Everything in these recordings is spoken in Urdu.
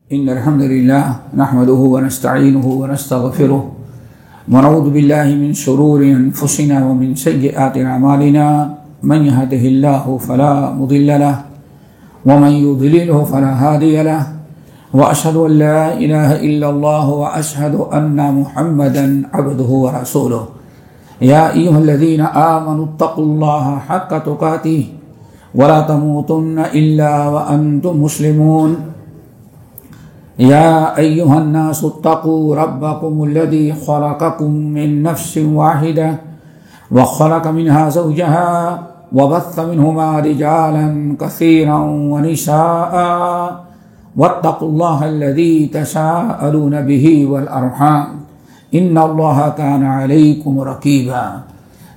إن الحمد لله نحمده ونستعينه ونستغفره ونعوذ بالله من شرور أنفسنا ومن سيئات أعمالنا من يهده الله فلا مضل له ومن يضلله فلا هادي له وأشهد أن لا إله إلا الله وأشهد أن محمدا عبده ورسوله يا أيها الذين آمنوا اتقوا الله حق تقاته ولا تموتن إلا وأنتم مسلمون يا أيها الناس اتقوا ربكم الذي خلقكم من نفس واحدة وخلق منها زوجها وبث منهما رجالا كثيرا ونساء واتقوا الله الذي تساءلون به والأرحام إن الله كان عليكم رقيبا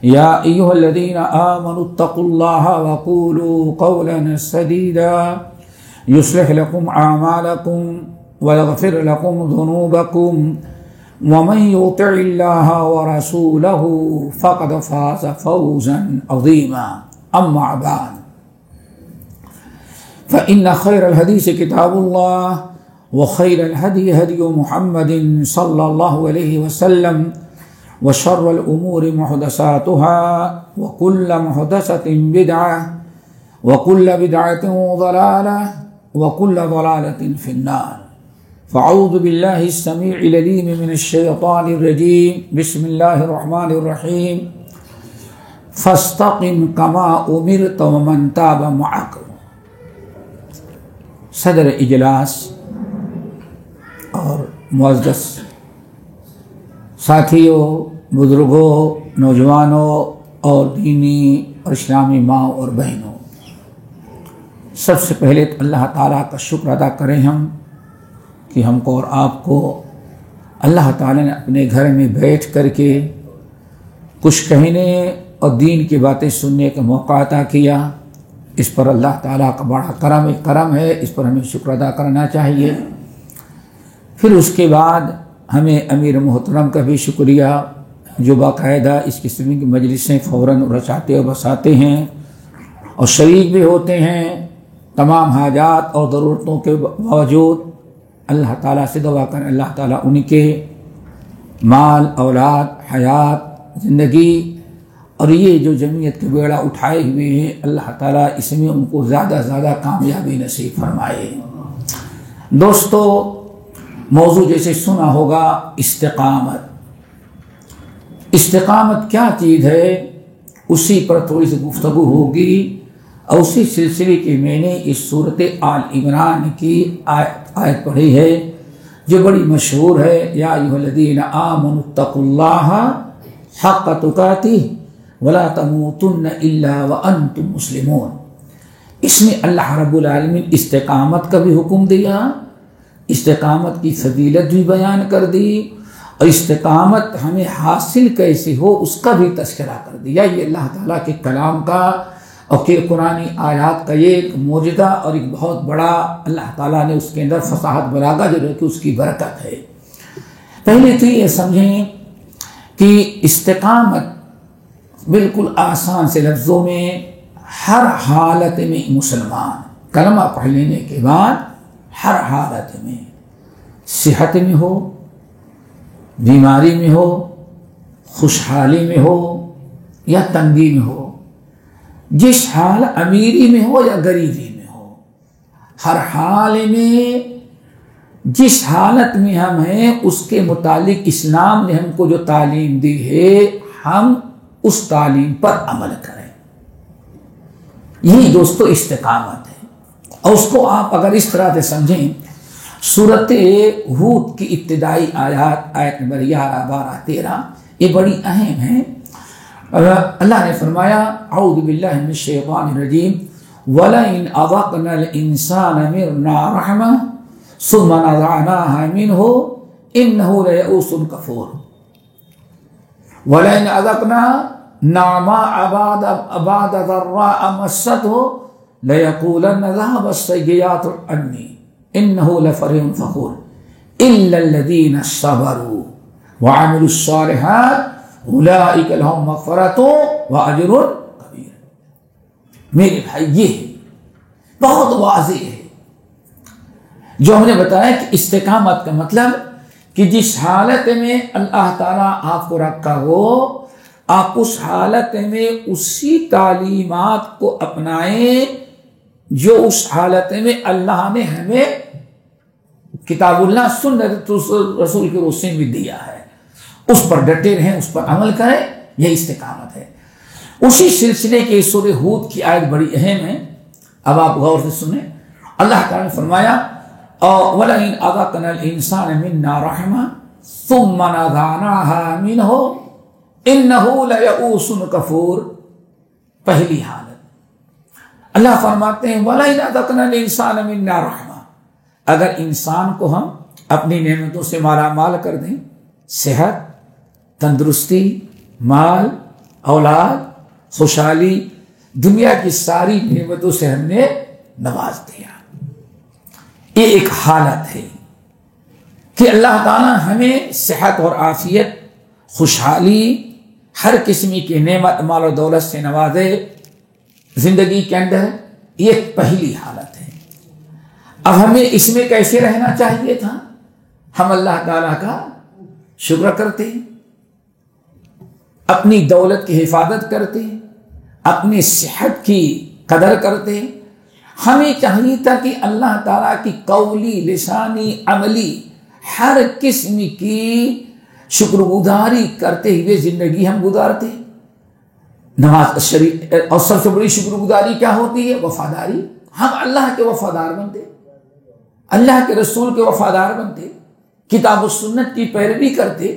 يا أيها الذين آمنوا اتقوا الله وقولوا قولا سديدا يصلح لكم أعمالكم ويغفر لكم ذنوبكم ومن يطع الله ورسوله فقد فاز فوزا عظيما أما بعد فإن خير الحديث كتاب الله وخير الهدي هدي محمد صلى الله عليه وسلم وشر الأمور محدثاتها وكل محدثة بدعة وكل بدعة ضلالة وكل ضلالة في النار فأعوذ بالله السميع العليم من الشيطان الرجيم بسم الله الرحمن الرحيم فاستقم كما أمرت ومن تاب معك. صدر اجلاس اور معزز ساتھیوں، بزرگوں، نوجوانوں اور دینی اور اسلامی ماں اور بہنوں، سب سے پہلے اللہ تعالیٰ کا شکر ادا کریں ہم کہ ہم کو اور آپ کو اللہ تعالیٰ نے اپنے گھر میں بیٹھ کر کے کچھ کہنے اور دین کی باتیں سننے کا موقع عطا کیا. اس پر اللہ تعالیٰ کا بڑا کرم ہے، اس پر ہمیں شکر ادا کرنا چاہیے. پھر اس کے بعد ہمیں امیر محترم کا بھی شکریہ جو باقاعدہ اس قسم کی مجلسیں فوراً رچاتے اور بساتے ہیں اور شریک بھی ہوتے ہیں. تمام حاجات اور ضرورتوں کے باوجود اللہ تعالیٰ سے دعا کریں اللہ تعالیٰ ان کے مال، اولاد، حیات، زندگی اور یہ جو جمعیت کے بیڑا اٹھائے ہوئے ہیں اللہ تعالیٰ اس میں ان کو زیادہ زیادہ کامیابی نصیب فرمائے. دوستو، موضوع جیسے سنا ہوگا استقامت. استقامت کیا چیز ہے اسی پر تھوڑی سی گفتگو ہوگی اور اسی سلسلے کی میں نے اس صورت آل عمران کی آیت پڑھی ہے جو بڑی مشہور ہے. یا ایھا الذین آمنوا اتقوا اللہ حق تقاتہ ولا تموتن الا وانتم مسلمون. اس میں اللہ رب العالمین استقامت کا بھی حکم دیا، استقامت کی فضیلت بھی بیان کر دی اور استقامت ہمیں حاصل کیسے ہو اس کا بھی تذکرہ کر دیا. یہ اللہ تعالیٰ کے کلام کا اور کہ قرآنی آیات کا یہ ایک معجزہ اور ایک بہت بڑا اللہ تعالیٰ نے اس کے اندر فصاحت بلاغہ جو ہے کہ اس کی برکت ہے. پہلے تو یہ سمجھیں کہ استقامت بالکل آسان سے لفظوں میں ہر حالت میں مسلمان کلمہ پڑھ لینے کے بعد ہر حالت میں، صحت میں ہو، بیماری میں ہو، خوشحالی میں ہو یا تنگی میں ہو، جس حال امیری میں ہو یا غریبی میں ہو، ہر حال میں جس حالت میں ہم ہیں اس کے متعلق اسلام نے ہم کو جو تعلیم دی ہے ہم اس تعلیم پر عمل کریں. یہی دوستو استقامت ہے. اور اس کو آپ اگر اس طرح سے سمجھیں، سورۃ ہود کی ابتدائی آیت نمبر 11، 12، 13 یہ بڑی اہم ہیں. اللہ نے فرمایا اعوذ باللہ من الشیطان الرجیم وَلَئِنْ أَذَقْنَا الْإِنسَانَ مِنَّا رَحْمَةً ثُمَّ نَزَعْنَاهَا مِنْهُ إِنَّهُ لَيَئُوسٌ كَفُورٌ. وَلَئِنْ أَذَقْنَا نَعْمَاءَ بَعْدَ ضَرَّاءَ مَسَّتْهُ لَيَقُولَنَّ ذَهَبَ السَّيِّئَاتُ عَنِّي إِنَّهُ لَفَرِحٌ فَخُورٌ إِلَّا الَّذِينَ صَبَرُوا وَعَمِلُوا الصَّالِحَاتِ اولئک لہم مغفرۃ واجر کبیر. میرے بھائی یہ بہت واضح ہے جو ہم نے بتایا کہ استقامت کا مطلب کہ جس حالت میں اللہ تعالیٰ آپ کو رکھا ہو آپ اس حالت میں اسی تعلیمات کو اپنائیں جو اس حالت میں اللہ نے ہمیں کتاب اللہ سنت رسول کے روشنی میں دیا ہے، اس پر ڈٹے رہیں، اس پر عمل کریں، یہ استقامت ہے۔ اسی سلسلے کے سورہ ہود کی آیت بڑی اہم ہے، اب آپ غور سے سنیں۔ اللہ تعالیٰ نے فرمایا وَلَئِنْ أَذَقْنَا الْإِنسَانَ مِنَّا رَحْمَةً ثُمَّ نَزَعْنَاهَا مِنْهُ إِنَّهُ لَيَئُوسٌ كَفُورٌ۔ پہلی حالت اللہ فرماتے ہیں وَلَئِنْ أَذَقْنَا الْإِنسَانَ مِنَّا رَحْمَةً، اگر انسان کو ہم اپنی نعمتوں سے مالا مال کر دیں، صحت، تندرستی، مال، اولاد، خوشحالی، دنیا کی ساری نعمتوں سے ہم نے نواز دیا، یہ ایک حالت ہے کہ اللہ تعالیٰ ہمیں صحت اور عافیت، خوشحالی، ہر قسم کی نعمت مال و دولت سے نوازے زندگی کے اندر، یہ پہلی حالت ہے۔ اب ہمیں اس میں کیسے رہنا چاہیے تھا؟ ہم اللہ تعالیٰ کا شکر کرتے ہیں، اپنی دولت کی حفاظت کرتے ہیں، اپنی صحت کی قدر کرتے ہیں۔ ہمیں چاہیے تھا کہ اللہ تعالیٰ کی قولی، لسانی، عملی ہر قسم کی شکر گزاری کرتے ہوئے زندگی ہم گزارتے۔ نماز شریف، اور سب سے بڑی شکر گزاری کیا ہوتی ہے؟ وفاداری۔ ہم اللہ کے وفادار بنتے، اللہ کے رسول کے وفادار بنتے، کتاب و سنت کی پیروی کرتے،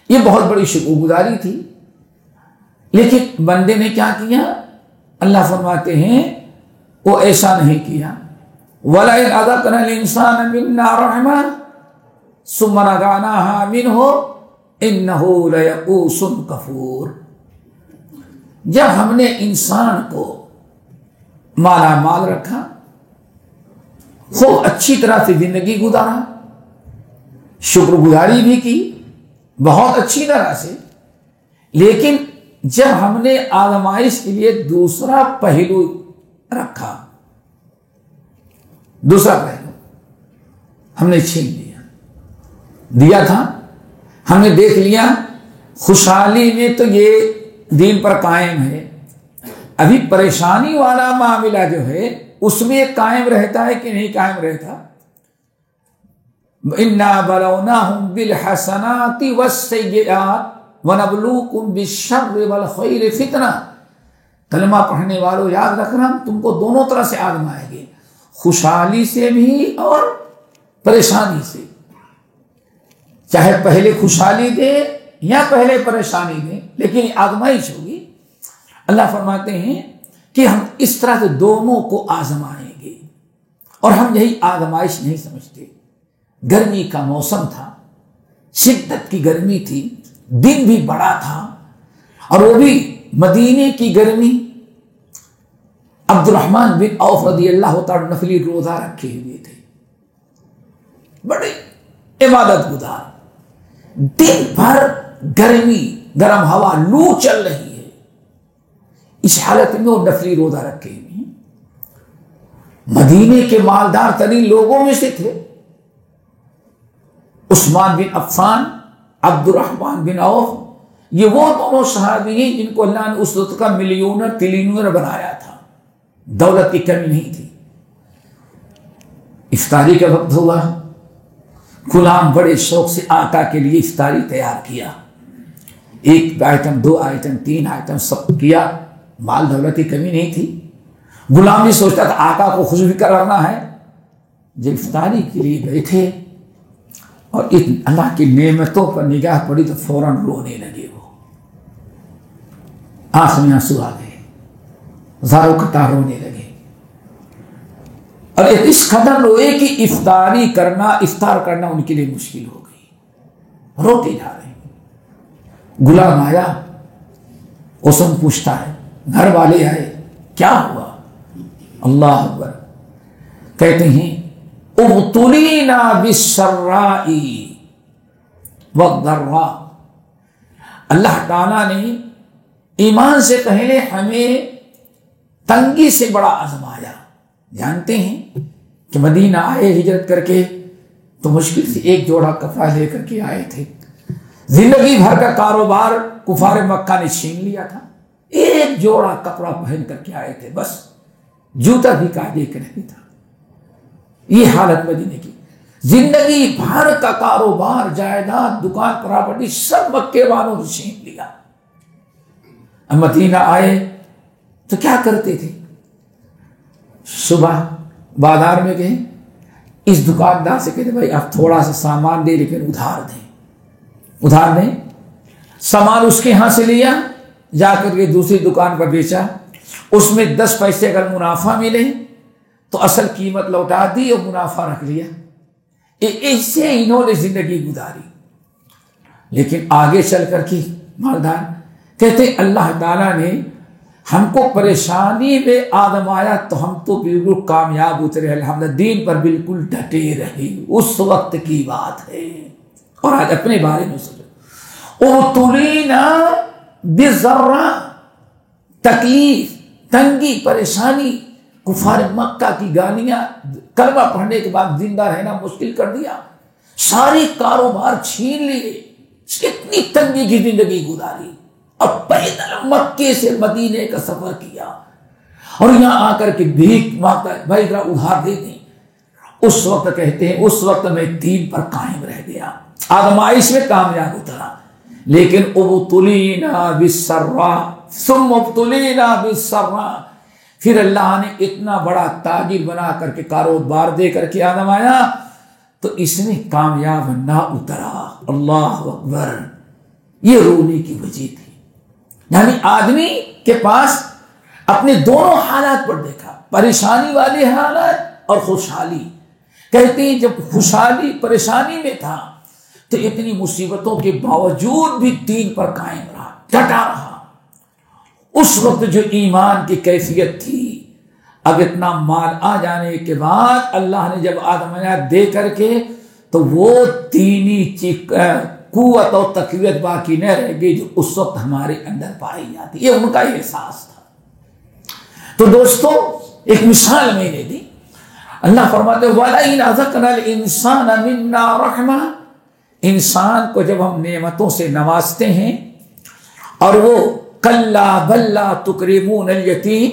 یہ بہت بڑی شکر گزاری تھی۔ لیکن بندے نے کیا کیا؟ اللہ فرماتے ہیں وہ ایسا نہیں کیا۔ وَلَئِنْ أَذَقْنَا الْإِنسَانَ مِنَّا رَحْمَةً ثُمَّ نَزَعْنَاهَا مِنْهُ إِنَّهُ لَيَئُوسٌ كَفُورٌ۔ جب ہم نے انسان کو مالا مال رکھا، خوب اچھی طرح سے زندگی گزارا، شکر گزاری بھی کی بہت اچھی طرح سے، لیکن جب ہم نے آزمائش کے لیے دوسرا پہلو رکھا، دوسرا پہلو ہم نے چھین دیا تھا، ہم نے دیکھ لیا خوشحالی میں تو یہ دین پر قائم ہے، ابھی پریشانی والا معاملہ جو ہے اس میں قائم رہتا ہے کہ نہیں قائم رہتا؟ اِنَّا بَلَوْنَاهُمْ بِالْحَسَنَاتِ وَالسَّيِّئَاتِ وَنَبْلُوكُمْ بِالشَّرِّ وَالْخَيْرِ فِتْنَةً۔ کلمہ پڑھنے والوں یاد رکھنا، ہم تم کو دونوں طرح سے آزمائیں گے، خوشحالی سے بھی اور پریشانی سے، چاہے پہلے خوشحالی دے یا پہلے پریشانی دے، لیکن آزمائش ہوگی۔ اللہ فرماتے ہیں کہ ہم اس طرح سے دونوں کو آزمائیں گے، اور ہم یہی آزمائش نہیں سمجھتے۔ گرمی کا موسم تھا، شدت کی گرمی تھی، دن بھی بڑا تھا، اور وہ بھی مدینے کی گرمی۔ عبد الرحمن بن عوف رضی اللہ تعالی نفلی روزہ رکھے ہوئے تھے، بڑے عبادت گزار، دن بھر گرمی، گرم ہوا، لو چل رہی ہے، اس حالت میں وہ نفلی روزہ رکھے ہوئے ہیں۔ مدینے کے مالدار ترین لوگوں میں سے تھے، عثمان بن عفان، عبد الرحمن بن عوف، یہ وہ دونوں صحابی ہیں جن کو اللہ نے اس وقت کا ملینر ٹریلینر بنایا تھا، دولت کی کمی نہیں تھی۔ افطاری کا وقت ہوا، غلام بڑے شوق سے آقا کے لیے افطاری تیار کیا، ایک آئٹم، دو آئٹم، تین آئٹم سب کیا، مال دولت کی کمی نہیں تھی۔ غلام بھی سوچتا تھا آقا کو خوش بھی کرنا ہے۔ جب افطاری کے لیے بیٹھے اور اللہ کی نعمتوں پر نگاہ پڑی تو فوراً رونے لگے، وہ آنکھ میں آنسو آ گئے، زاروں قطار رونے لگے، اور اس قدر روئے کہ افطار کرنا ان کے لیے مشکل ہو گئی، روتے جا رہے ہیں۔ غلام آیا، اسم پوچھتا ہے، گھر والے آئے، کیا ہوا؟ اللہ اکبر، کہتے ہیں ابتلینا بالسراء والضراء، اللہ تعالیٰ نے ایمان سے پہلے ہمیں تنگی سے بڑا آزمایا۔ جانتے ہیں کہ مدینہ آئے ہجرت کر کے تو مشکل سے ایک جوڑا کپڑا لے کر کے آئے تھے. زندگی بھر کا کاروبار کفار مکہ نے چھین لیا تھا. ایک جوڑا کپڑا پہن کر کے آئے تھے, بس جوتا بھی قاعدے کا نہیں تھا. یہ حالت مدینے کی. زندگی بھر کا کاروبار, جائیداد, دکان, پراپرٹی سب مکے والوں نے چھین لیا. اب مدینہ آئے تو کیا کرتے تھے؟ صبح بازار میں گئے, اس دکاندار سے کہتے بھائی آپ تھوڑا سا سامان دے لیکن ادھار دیں. سامان اس کے ہاں سے لیا, جا کر کے دوسری دکان پر بیچا, اس میں 10 پیسے اگر منافع ملے تو اصل قیمت لوٹا دی اور منافع رکھ لیا. ایسے انہوں نے زندگی گزاری. لیکن آگے چل کر کے مالدار کہتے اللہ تعالیٰ نے ہم کو پریشانی میں آزمایا تو ہم تو بالکل کامیاب اترے, الحمدللہ دین پر بالکل ڈٹے رہے. اس وقت کی بات ہے. اور آج اپنے بارے میں سوچو, ابتلینا بذرہ, تکلیف, تنگی, پریشانی, کفار مکہ کی گالیاں, کلمہ پڑھنے کے بعد زندہ رہنا مشکل کر دیا, سارے کاروبار چھین لیے, کتنی تنگی کی زندگی گزاری, اور پیدل مکے سے مدینے کا سفر کیا, اور یہاں آ کر کے بھیک مانگتا ہے بھائی ذرا ادھار دے دیں. اس وقت کہتے ہیں اس وقت میں دین پر قائم رہ گیا, آزمائش میں کامیاب اترا. لیکن ابتلینا بالسراء ثم ابتلینا بالسراء, پھر اللہ نے اتنا بڑا تاجر بنا کر کے کاروبار دے کر کے آزمایا تو اس نے کامیاب نہ اترا. اللہ اکبر. یہ رونے کی وجہ تھی. یعنی آدمی کے پاس اپنے دونوں حالات پر دیکھا, پریشانی والے حالات اور خوشحالی. کہتے ہیں جب خوشحالی پریشانی میں تھا تو اتنی مصیبتوں کے باوجود بھی دین پر قائم رہا, ڈٹا رہا. اس وقت جو ایمان کی کیفیت تھی, اب اتنا مال آ جانے کے بعد اللہ نے جب آزمایا دے کر کے تو وہ دینی قوت اور تقویت باقی نہ رہ گئی جو اس وقت ہمارے اندر پائی جاتی. یہ ان کا احساس تھا. تو دوستو ایک مثال میں نے دی. اللہ فرماتے وَلَئِنْ أَذَقْنَا الْإِنسَانَ مِنَّا رَحْمَةً, انسان کو جب ہم نعمتوں سے نوازتے ہیں اور وہ کلا بل لا تکرمون الیتیم,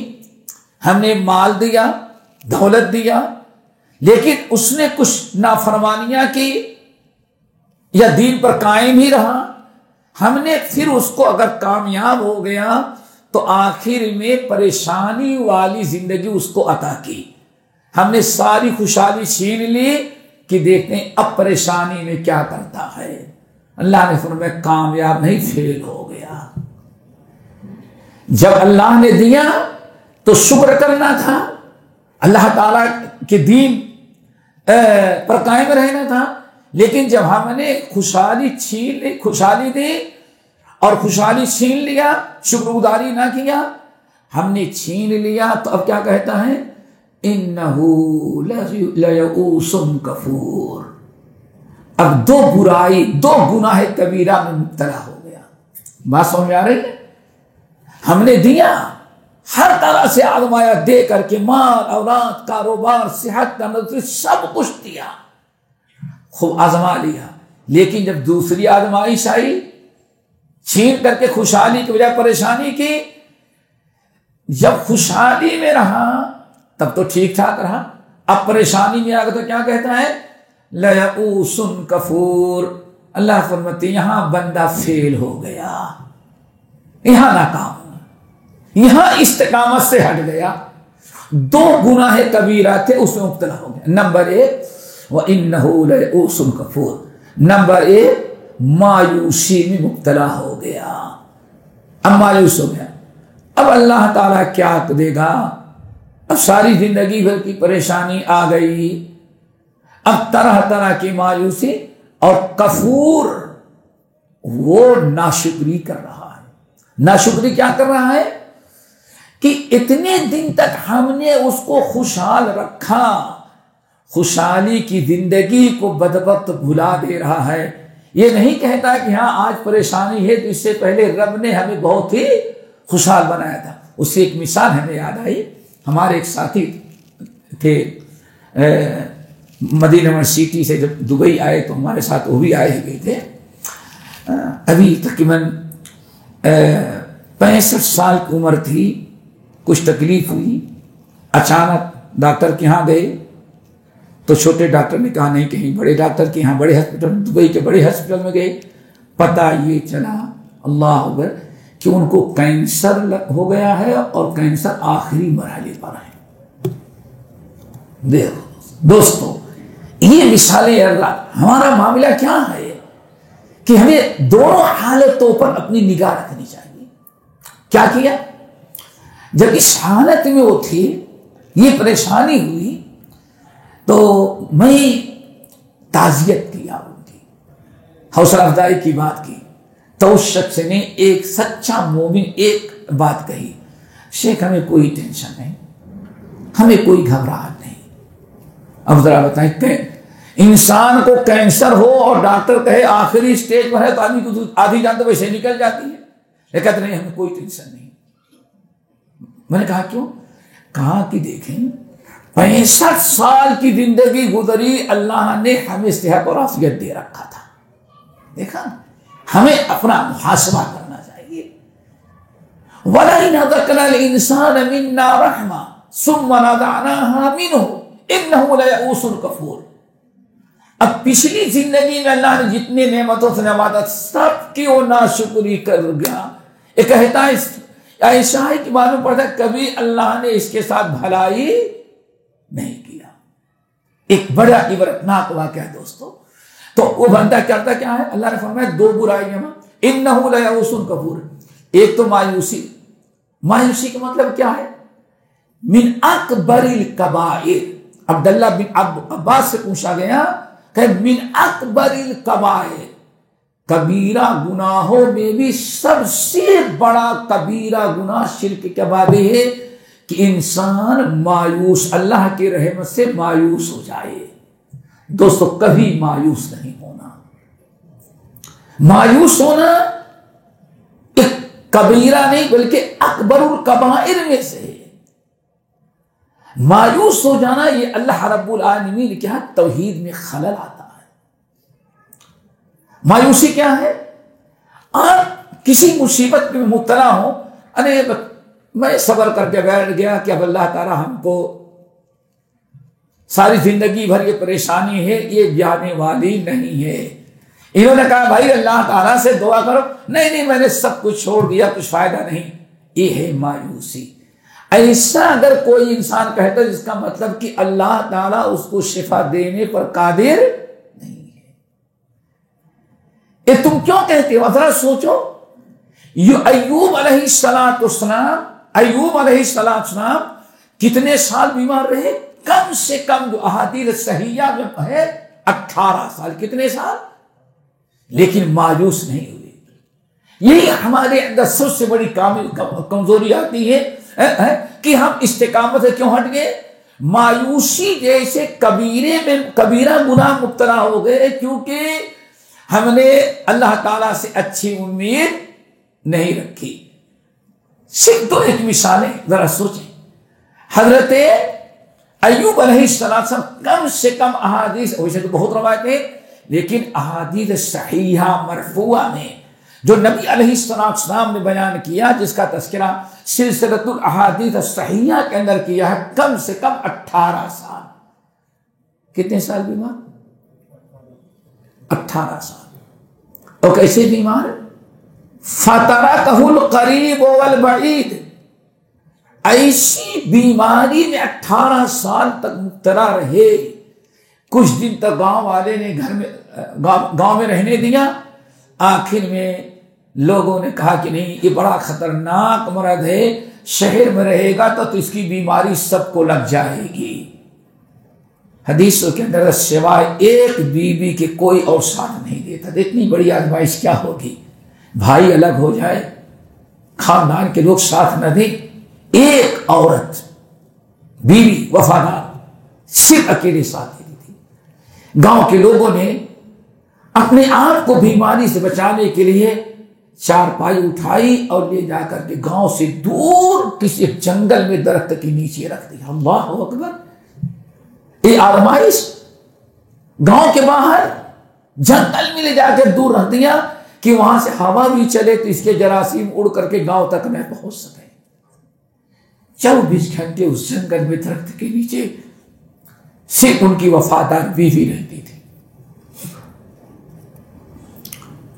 ہم نے مال دیا, دولت دیا, لیکن اس نے کچھ نافرمانیاں کی یا دین پر قائم ہی رہا, ہم نے پھر اس کو اگر کامیاب ہو گیا تو آخر میں پریشانی والی زندگی اس کو عطا کی. ہم نے ساری خوشحالی چھین لی کہ دیکھتے ہیں اب پریشانی میں کیا کرتا ہے. اللہ نے فرمایا کامیاب نہیں, فیل ہو گیا. جب اللہ نے دیا تو شکر کرنا تھا, اللہ تعالیٰ کے دین پر قائم رہنا تھا. لیکن جب ہم نے خوشحالی چھین لی, خوشحالی دی اور خوشحالی چھین لیا, شکر گزاری نہ کیا, ہم نے چھین لیا تو اب کیا کہتا ہے انہو لیئوس کفور. اب دو برائی, دو گناہ کبیرہ میں مبتلا ہو گیا. بات سمجھ میں آ رہی ہے؟ ہم نے دیا, ہر طرح سے آزمایا, دے کر کے مال, اولاد, کاروبار, صحت, تندرستی سب کچھ دیا, خوب آزما لیا. لیکن جب دوسری آزمائش آئی, چھین کر کے خوشحالی کی بجائے پریشانی کی. جب خوشحالی میں رہا تب تو ٹھیک ٹھاک رہا, اب پریشانی میں آ گیا تو کیا کہتا ہے لیئوس کفور. اللہ فرماتے یہاں بندہ فیل ہو گیا, یہاں ناکام, یہاں استقامت سے ہٹ گیا. دو گناہ کبیرہ تھے اس میں مبتلا ہو گیا. نمبر 1 وَإِنَّهُ لَيَئُوسٌ كَفُورٌ, نمبر 1 مایوسی میں مبتلا ہو گیا. اب مایوس ہو گیا. اب اللہ تعالیٰ کیا دے گا؟ اب ساری زندگی بھر کی پریشانی آ گئی, اب طرح طرح کی مایوسی. اور کفور وہ ناشکری کر رہا ہے. ناشکری کیا کر رہا ہے کہ اتنے دن تک ہم نے اس کو خوشحال رکھا, خوشحالی کی زندگی کو بدبخت بھلا دے رہا ہے. یہ نہیں کہتا کہ ہاں آج پریشانی ہے تو اس سے پہلے رب نے ہمیں بہت ہی خوشحال بنایا تھا. اس سے ایک مثال ہمیں یاد آئی. ہمارے ایک ساتھی تھے مدینہ یونیورسٹی سے جب دبئی آئے تو ہمارے ساتھ وہ بھی آئے ہوئے تھے. ابھی تقریباً 65 سال کی عمر تھی. کچھ تکلیف ہوئی, اچانک ڈاکٹر کے ہاں گئے تو چھوٹے ڈاکٹر نے کہا نہیں, کہیں بڑے ڈاکٹر کے ہاں, بڑے ہاسپٹل, دبئی کے بڑے ہاسپٹل میں گئے. پتہ یہ چلا اللہ اکبر کہ ان کو کینسر ہو گیا ہے اور کینسر آخری مرحلے پر ہے. دیکھو دوستو, یہ مثالیں ہمارا معاملہ کیا ہے کہ ہمیں دونوں حالتوں پر اپنی نگاہ رکھنی چاہیے. کیا کیا؟ جب اس حالت میں وہ تھی, یہ پریشانی ہوئی, تو میں تعزیت کیا, ان کی حوصلہ افزائی کی بات کی. تو اس شخص نے, ایک سچا مومن, ایک بات کہی, شیخ ہمیں کوئی ٹینشن نہیں, ہمیں کوئی گھبراہٹ نہیں. اب ذرا بتائیں کہ انسان کو کینسر ہو اور ڈاکٹر کہے آخری اسٹیج پر ہے تو آدمی کو آدھی جان تو ویسے نکل جاتی ہے. یہ کہتے نہیں ہمیں کوئی ٹینشن نہیں. میں نے کہا کیوں؟ کہا کہ دیکھیں 65 سال کی زندگی گزری, اللہ نے ہمیں صحت اور عافیت دے رکھا تھا. دیکھا, ہمیں اپنا محاسبہ کرنا چاہیے. وَلَئِنْ أَذَقْنَا الْإِنسَانَ مِنَّا رَحْمَةً ثُمَّ نَزَعْنَاهَا مِنْهُ إِنَّهُ لَيَئُوسٌ كَفُورٌ. اب پچھلی زندگی میں اللہ نے جتنے نعمتوں سے نوازا سب کی وہ ناشکری کر گیا. یہ کہتا ہے ایسا ہے کہ معلوم پڑتا ہے کبھی اللہ نے اس کے ساتھ بھلائی نہیں کیا. ایک بڑا عبرتناک واقعہ ہے دوستو. تو وہ بندہ کرتا کیا ہے؟ اللہ نے فرمایا دو برائیاں, انہ لیئوس کفور. ایک تو مایوسی. مایوسی کا مطلب کیا ہے؟ من اکبر الکبائر. عبداللہ بن عباس سے پوچھا گیا کہ من اکبر الکبائر, کبیرہ گناہوں میں بھی سب سے بڑا کبیرہ گناہ شرک کے بعد ہے کہ انسان مایوس, اللہ کی رحمت سے مایوس ہو جائے. دوستو کبھی مایوس نہیں ہونا. مایوس ہونا ایک کبیرہ نہیں بلکہ اکبر الکبائر میں سے ہے. مایوس ہو جانا یہ اللہ رب العالمین کے ہاں توحید میں خلل آتا ہے. مایوسی کیا ہے؟ آپ کسی مصیبت میں مبتلا ہو, ارے میں صبر کر کے بیٹھ گیا کہ اب اللہ تعالیٰ ہم کو ساری زندگی بھر یہ پریشانی ہے, یہ جانے والی نہیں ہے. انہوں نے کہا بھائی اللہ تعالیٰ سے دعا کرو, نہیں میں نے سب کچھ چھوڑ دیا, کچھ فائدہ نہیں. یہ ہے مایوسی. ایسا اگر کوئی انسان کہتا ہے جس کا مطلب کہ اللہ تعالیٰ اس کو شفا دینے پر قادر نہیں ہے. یہ تم کیوں کہتے ہو؟ ذرا سوچو. ایوب علیہ السلام, ایوب علیہ السلام کتنے سال بیمار رہے؟ کم سے کم جو احادیث صحیحہ میں ہے 18 سال. کتنے سال؟ لیکن مایوس نہیں ہوئے. یہی ہمارے اندر سب سے بڑی کمزوری آتی ہے کہ ہم استقامت سے کیوں ہٹ گئے؟ مایوسی جیسے کبیرہ گناہ مبتلا ہو گئے کیونکہ ہم نے اللہ تعالیٰ سے اچھی امید نہیں رکھی. صرف دو ایک مثالیں ذرا سوچیں. حضرت ایوب علیہ السلام کم سے کم احادیث, ویسے تو بہت روایتیں, لیکن احادیث صحیحہ مرفوعہ میں جو نبی علیہ السلام نے بیان کیا, جس کا تذکرہ سلسلۃ الاحادیث الصحیحہ کے اندر کیا ہے, کم سے کم 18 سال. کتنے سال بیمار؟ 18 سال. اور کیسے بیمار؟ فَتَرَكَهُ الْقَرِيبُ وَالْبَعِيدُ. ایسی بیماری میں 18 سال تک مبتلا رہے. کچھ دن تک گاؤں والے نے گاؤں میں رہنے دیا. آخر میں لوگوں نے کہا کہ نہیں, یہ بڑا خطرناک مرض ہے, شہر میں رہے گا تو اس کی بیماری سب کو لگ جائے گی. حدیثوں کے اندر سوائے ایک بیوی کے کوئی اور ساتھ نہیں دیتا. اتنی بڑی آزمائش کیا ہوگی؟ بھائی الگ ہو جائے, خاندان کے لوگ ساتھ نہ دیں, ایک عورت بیوی وفادار صرف اکیلے ساتھ دیتی تھی. گاؤں کے لوگوں نے اپنے آپ کو بیماری سے بچانے کے لیے چارپائی اٹھائی اور لے جا کر کے گاؤں سے دور کسی جنگل میں درخت کے نیچے رکھ دیا. اللہ اکبر. یہ آزمائش گاؤں کے باہر جنگل میں لے جا کے دور رکھ دیا کہ وہاں سے ہوا بھی چلے تو اس کے جراثیم اڑ کر کے گاؤں تک نہ پہنچ سکے. 24 گھنٹے اس جنگل میں درخت کے نیچے صرف ان کی وفادار بیوی رہتی تھی،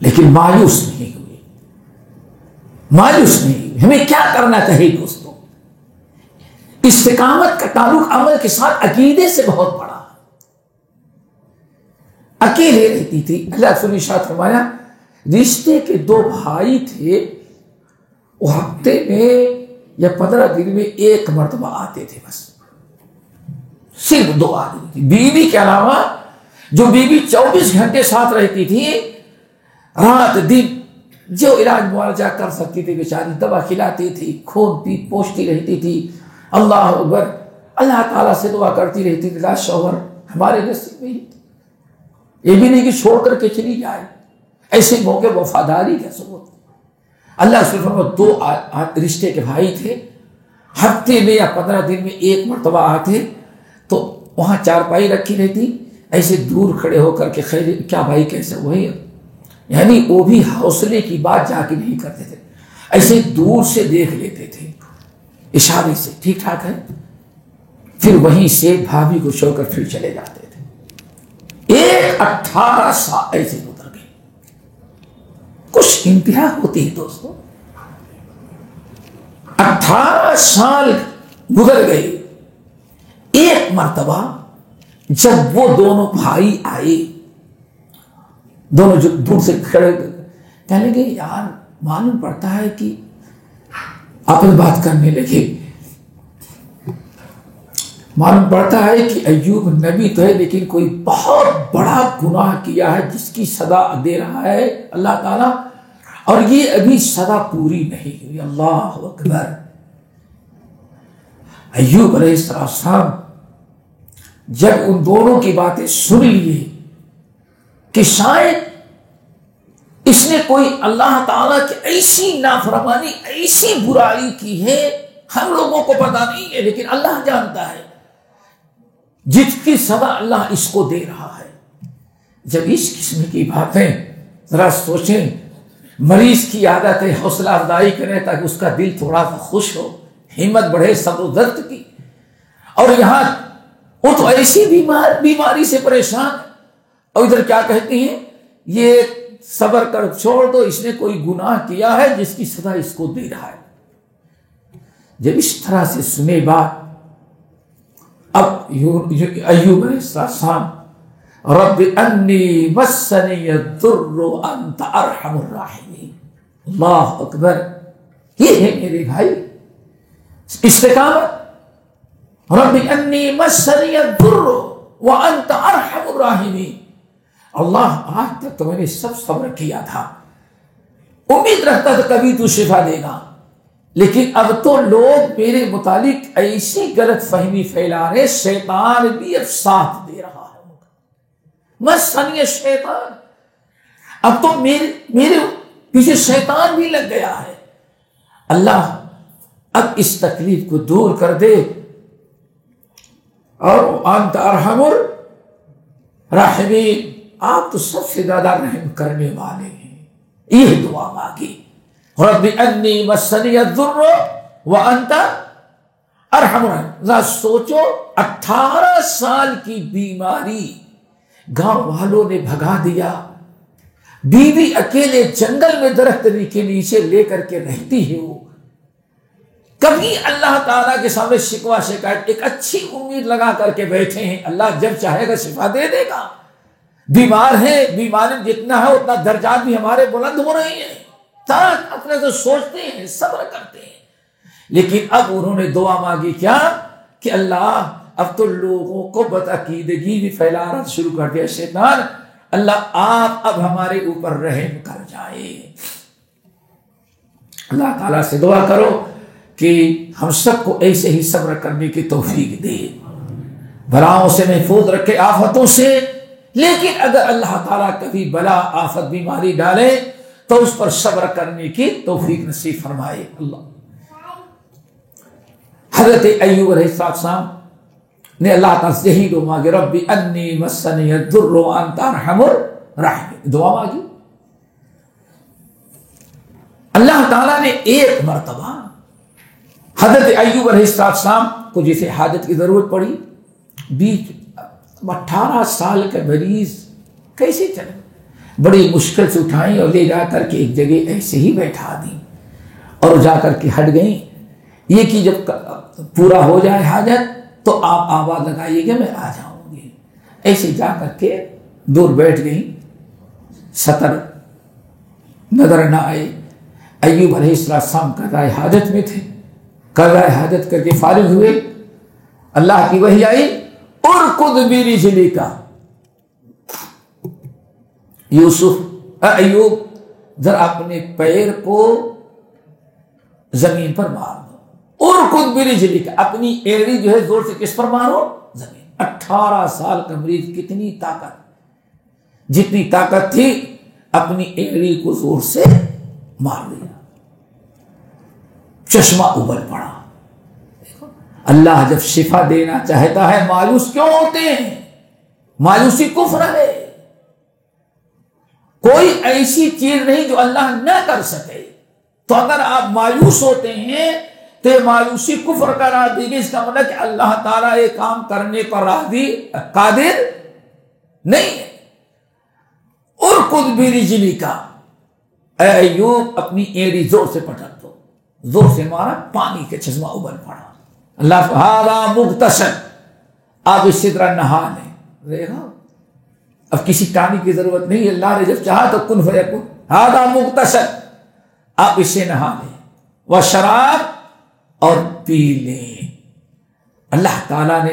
لیکن مایوس نہیں ہوئی، مایوس نہیں ہوئی. ہمیں کیا کرنا چاہیے دوستوں؟ استقامت کا تعلق عمل کے ساتھ عقیدے سے بہت بڑا. اکیلے رہتی تھی. اللہ سنی شاہ فرمایا رشتے کے 2 بھائی تھے، وہ ہفتے میں یا 15 دن میں 1 مرتبہ آتے تھے، بس صرف 2 آدمی تھی. بیوی کے علاوہ جو بیوی 24 گھنٹے ساتھ رہتی تھی، رات دن جو علاج معالجہ کر سکتی تھی بیچاری، دوا کھلاتی تھی، خون پی پوچھتی رہتی تھی، اللہ اکبر، اللہ تعالیٰ سے دعا کرتی رہتی تھی لا شوہر ہمارے نصیب میں ہی. یہ بھی نہیں کہ چھوڑ کر کے چلی جائے. ایسے موقع وفاداری کا ثبوت. اللہ سبحانہ 2 رشتے کے بھائی تھے، ہفتے میں یا 15 دن میں 1 مرتبہ آتے تو وہاں چارپائی رکھی رہتی، ایسے دور کھڑے ہو کر کے خیر کیا بھائی کیسے وہی، یعنی وہ بھی حوصلے کی بات جا کے نہیں کرتے تھے، ایسے دور سے دیکھ لیتے تھے اشارے سے ٹھیک ٹھاک ہے، پھر وہیں سے بھابھی کو چھوڑ کر پھر چلے جاتے تھے. 18 سال ایسے گزر گئے. کچھ انتہا ہوتی ہے دوستوں. 18 سال گزر گئے. ایک مرتبہ جب وہ دونوں بھائی آئے، دونوں جو دور سے کھڑے کہنے لگے یار معلوم پڑتا ہے کہ آپس بات کرنے لگے، معلوم پڑتا ہے کہ ایوب نبی تو ہے لیکن کوئی بہت بڑا گناہ کیا ہے جس کی سزا دے رہا ہے اللہ تعالیٰ، اور یہ ابھی سزا پوری نہیں ہوئی. اللہ اکبر. ایوب علیہ السلام جب ان دونوں کی باتیں سن لیے کہ شاید اس نے کوئی اللہ تعالیٰ کی ایسی نافرمانی، ایسی برائی کی ہے ہم لوگوں کو پتا نہیں ہے لیکن اللہ جانتا ہے، جس کی سزا اللہ اس کو دے رہا ہے. جب اس قسم کی باتیں ذرا سوچیں، مریض کی عادت ہے حوصلہ افزائی کریں تاکہ اس کا دل تھوڑا سا خوش ہو، ہمت بڑھے صبر و درد کی، اور یہاں وہ تو ایسی بیماری سے پریشان، اور ادھر کیا کہتے ہیں یہ صبر کر چھوڑ دو، اس نے کوئی گناہ کیا ہے جس کی سزا اس کو دے رہا ہے. جب اس طرح سے سنے بات، اب ایوب علیہ السلام رب انی مسنی الضر وانت ارحم الراحمین. اللہ اکبر. یہ ہے میرے بھائی استقامت. رب انی مسنی الضر وانت ارحم الراحمین. اللہ آج تک تو میں نے سب صبر کیا تھا، امید رکھتا تھا کبھی تو شفا دے گا، لیکن اب تو لوگ میرے متعلق ایسی غلط فہمی پھیلا رہے، شیطان بھی اب ساتھ دے رہا ہے. مسنی شیطان، اب تو میرے پیچھے شیطان بھی لگ گیا ہے. اللہ اب اس تکلیف کو دور کر دے، اور انت ارحم الراحمین، آپ تو سب سے زیادہ رحم کرنے والے ہیں. یہ دعا مانگی، رب انی مسنی الضر وانت ارحم الراحمین. ذرا سوچو 18 سال کی بیماری گاؤں والوں نے بھگا دیا، بیوی اکیلے جنگل میں درخت کے نیچے لے کر کے رہتی ہے. وہ کبھی اللہ تعالیٰ کے سامنے شکوہ شکایت، ایک اچھی امید لگا کر کے بیٹھے ہیں اللہ جب چاہے گا شفا دے دے گا. بیمار ہیں، بیماری جتنا ہے اتنا درجات بھی ہمارے بلند ہو رہے ہیں، اپنے سے سوچتے ہیں، صبر کرتے ہیں. لیکن اب انہوں نے دعا مانگی کیا کہ اللہ اب تو لوگوں کو بدعقیدگی بھی پھیلانا شروع کر دیا شیطان، اللہ آپ اب ہمارے اوپر رحم کر جائے. اللہ تعالیٰ سے دعا کرو کہ ہم سب کو ایسے ہی صبر کرنے کی توفیق دے، بلاؤں سے محفوظ رکھے، آفتوں سے. لیکن اگر اللہ تعالیٰ کبھی بلا آفت بیماری ڈالے تو اس پر صبر کرنے کی توفیق نصیب فرمائے. اللہ حضرت ایوب علیہ السلام نے اللہ تعالیٰ سے یہی دعا مانگی، ربی انی مسنی الضر وانت ارحم الراحمین، دعا مانگی۔ اللہ تعالیٰ نے ایک مرتبہ حضرت ایوب علیہ السلام کو جسے حاجت کی ضرورت پڑی، 18 سال کا مریض کیسے چلے، بڑی مشکل سے اٹھائیں اور لے جا کر کے ایک جگہ ایسے ہی بیٹھا دیں اور جا کر کے ہٹ گئیں، یہ کہ جب پورا ہو جائے حاجت تو آپ آواز لگائیے گا میں آ جاؤں گی۔ ایسے جا کر کے دور بیٹھ گئیں، سطر نظر نہ آئے۔ ایوب علیہ السلام کر رہے حاجت میں تھے، کر رہے حاجت کر کے فارغ ہوئے، اللہ کی وحی آئی، ارکض برجلک، یوسف ایوب ذرا اپنے پیر کو زمین پر مار دو، ارکض برجلک، اپنی ایڑی جو ہے زور سے کس پر مارو، زمین۔ 18 سال کا مریض، کتنی طاقت، جتنی طاقت تھی اپنی ایڑی کو زور سے مار دیا، چشمہ ابل پڑا۔ اللہ جب شفا دینا چاہتا ہے مایوس کیوں ہوتے ہیں؟ مایوسی کفر ہے، کوئی ایسی چیز نہیں جو اللہ نہ کر سکے۔ تو اگر آپ مایوس ہوتے ہیں تو مایوسی کفر کا راضی ہے، اس کا مطلب کہ اللہ تعالیٰ یہ کام کرنے پر راضی قادر نہیں ہے۔ ارکض برجلک، اے ایوب اپنی ایڑی زور سے پٹک دو، زور سے مارا، پانی کے چشمہ ابل پڑا۔ اللہ ھذا مغتسل، آپ اس سے طرح نہا لیں، دیکھا اب کسی ٹانی کی ضرورت نہیں، اللہ نے جب چاہا تو کن فیکون، ھذا مغتسل، آپ اس سے نہا لیں، وشراب، اور پی لیں۔ اللہ تعالیٰ نے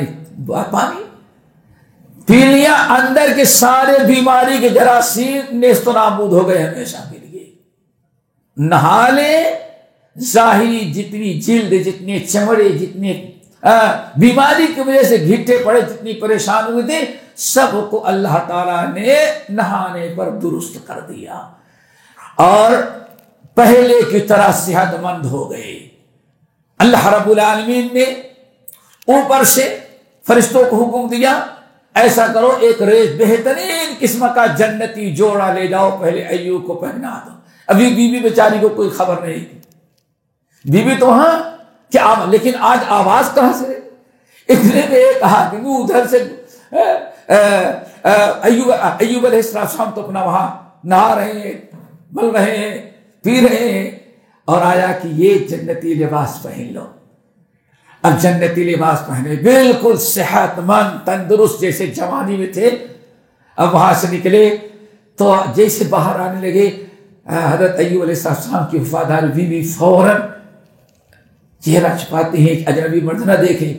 پانی پی لیا، اندر کے سارے بیماری کے جراثیم نیست و نابود ہو گئے ہمیشہ کے لیے۔ نہا لیں، ظاہری جتنی جلد، جتنے چمڑے، جتنے بیماری کی وجہ سے گھٹے پڑے، جتنی پریشان ہوئے تھے، سب کو اللہ تعالیٰ نے نہانے پر درست کر دیا اور پہلے کی طرح صحت مند ہو گئے۔ اللہ رب العالمین نے اوپر سے فرشتوں کو حکم دیا، ایسا کرو ایک بہترین قسم کا جنتی جوڑا لے جاؤ، پہلے ایوب کو پہنا دو۔ ابھی بیوی بیچاری کو کوئی خبر نہیں تھی، بیوی تو وہاں کیا، لیکن آج آواز کہاں سے؟ اتنے میں ایک آدمی ادھر سے ایوب علیہ السلام تو اپنا وہاں نہا رہے ہیں، مل رہے ہیں، پی رہے ہیں، اور آیا کہ یہ جنتی لباس پہن لو۔ اب جنتی لباس پہنے، بالکل صحت مند تندرست جیسے جوانی میں تھے، اب وہاں سے نکلے تو جیسے باہر آنے لگے، حضرت ایوب علیہ السلام کی وفادار بیوی فوراً چہرہ چھپاتے ہیں کہ اجنبی مرد نہ دیکھیں،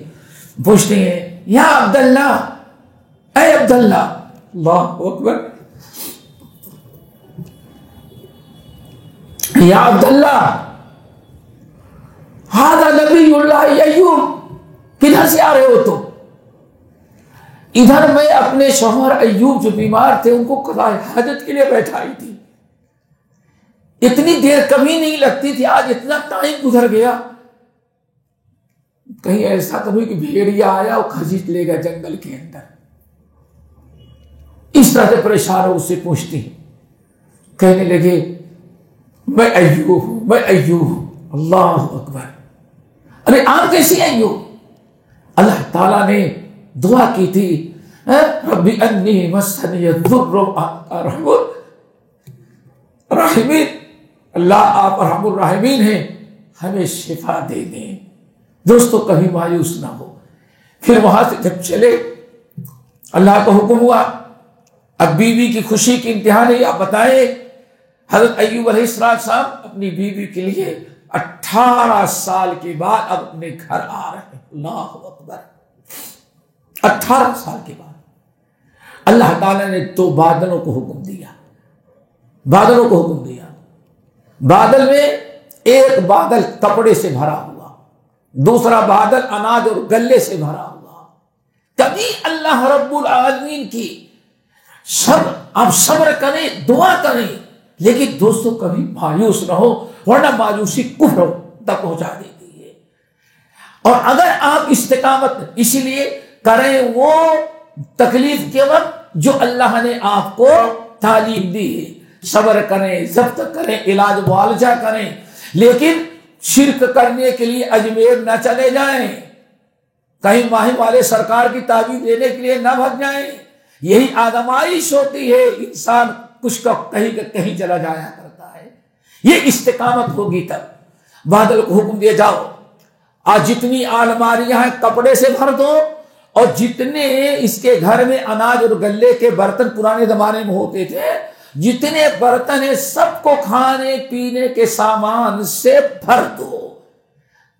پوچھتے ہیں یا عبداللہ، اے عبداللہ، اللہ اکبر، یا عبداللہ، ھذا نبی اللہ ایوب، کدھر سے آ رہے ہو تم؟ ادھر میں اپنے شوہر ایوب جو بیمار تھے ان کو قضاء حاجت کے لیے بیٹھائی تھی، اتنی دیر کبھی نہیں لگتی تھی، آج اتنا ٹائم گزر گیا، کہیں ایسا تو نہیں کہ بھیڑیا آیا اور کھسیٹ لے گا جنگل کے اندر۔ اس طرح سے پریشان ہو، اس سے پوچھتی، کہنے لگے میں ایوب ہوں، میں ایوب ہوں۔ اللہ اکبر، ارے آپ کیسی ایوب؟ اللہ تعالیٰ نے دعا کی تھی، رب انی مسنی الضر وانت ارحم الراحمین، اللہ آپ ارحم الراحمین ہیں، ہمیں شفا دے دیں۔ دوستو کبھی مایوس نہ ہو۔ پھر وہاں سے جب چلے، اللہ کا حکم ہوا، اب بیوی کی خوشی کی انتہا نہیں، آپ بتائیں حضرت ایوب علیہ السلام اپنی بیوی کے لیے 18 سال کے بعد اب اپنے گھر آ رہے ہیں۔ اللہ اکبر، 18 سال کے بعد اللہ تعالیٰ نے تو بادلوں کو حکم دیا، بادلوں کو حکم دیا، بادل میں ایک بادل کپڑے سے بھرا ہوا، دوسرا بادل اناج اور گلے سے بھرا ہوا۔ کبھی اللہ رب العالمین کی آپ صبر کریں، دعا کریں، لیکن دوستو کبھی مایوس نہ ہو، ورنہ مایوسی کفر تک پہنچا دیتی ہے۔ اور اگر آپ استقامت، اسی لیے کریں وہ تکلیف کے وقت جو اللہ نے آپ کو تعلیم دی ہے. صبر کریں، ضبط کریں، علاج معالجہ کریں، لیکن شرک کرنے کے لیے اجمیر نہ چلے جائیں، کہیں ماہی والے سرکار کی تعبیر دینے کے لیے نہ بھگ جائیں. یہی آزمائش ہوتی ہے، انسان کچھ کا کہیں چلا جایا کرتا ہے. یہ استقامت ہوگی تب. بادل کو حکم دیا جاؤ آج جتنی الماریاں ہیں کپڑے سے بھر دو، اور جتنے اس کے گھر میں اناج اور گلے کے برتن پرانے زمانے میں ہوتے تھے، جتنے برتن ہیں سب کو کھانے پینے کے سامان سے بھر دو.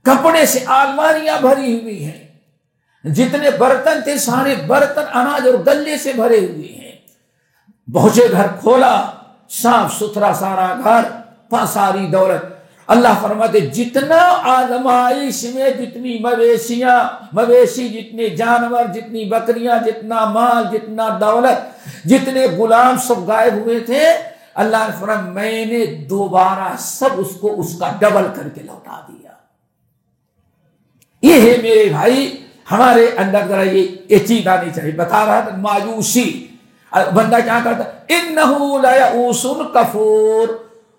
کپڑے سے الماریاں بھری ہوئی ہیں، جتنے برتن تھے سارے برتن اناج اور گلے سے بھرے ہوئے ہیں. پہنچے گھر کھولا، صاف ستھرا سارا گھر، ساری دولت. اللہ فرماتے جتنا آزمائش میں جتنی مویشی جتنے جانور، جتنی بکریاں، جتنا مال، جتنا دولت، جتنے غلام سب غائب ہوئے تھے، اللہ نے فرمایا میں نے دوبارہ سب اس کو اس کا ڈبل کر کے لوٹا دیا. یہ ہے میرے بھائی ہمارے اندر ذرا یہ چیز آنی چاہیے. بتا رہا تھا مایوسی بندہ کیا کرتا، انہ لیئوس کفور.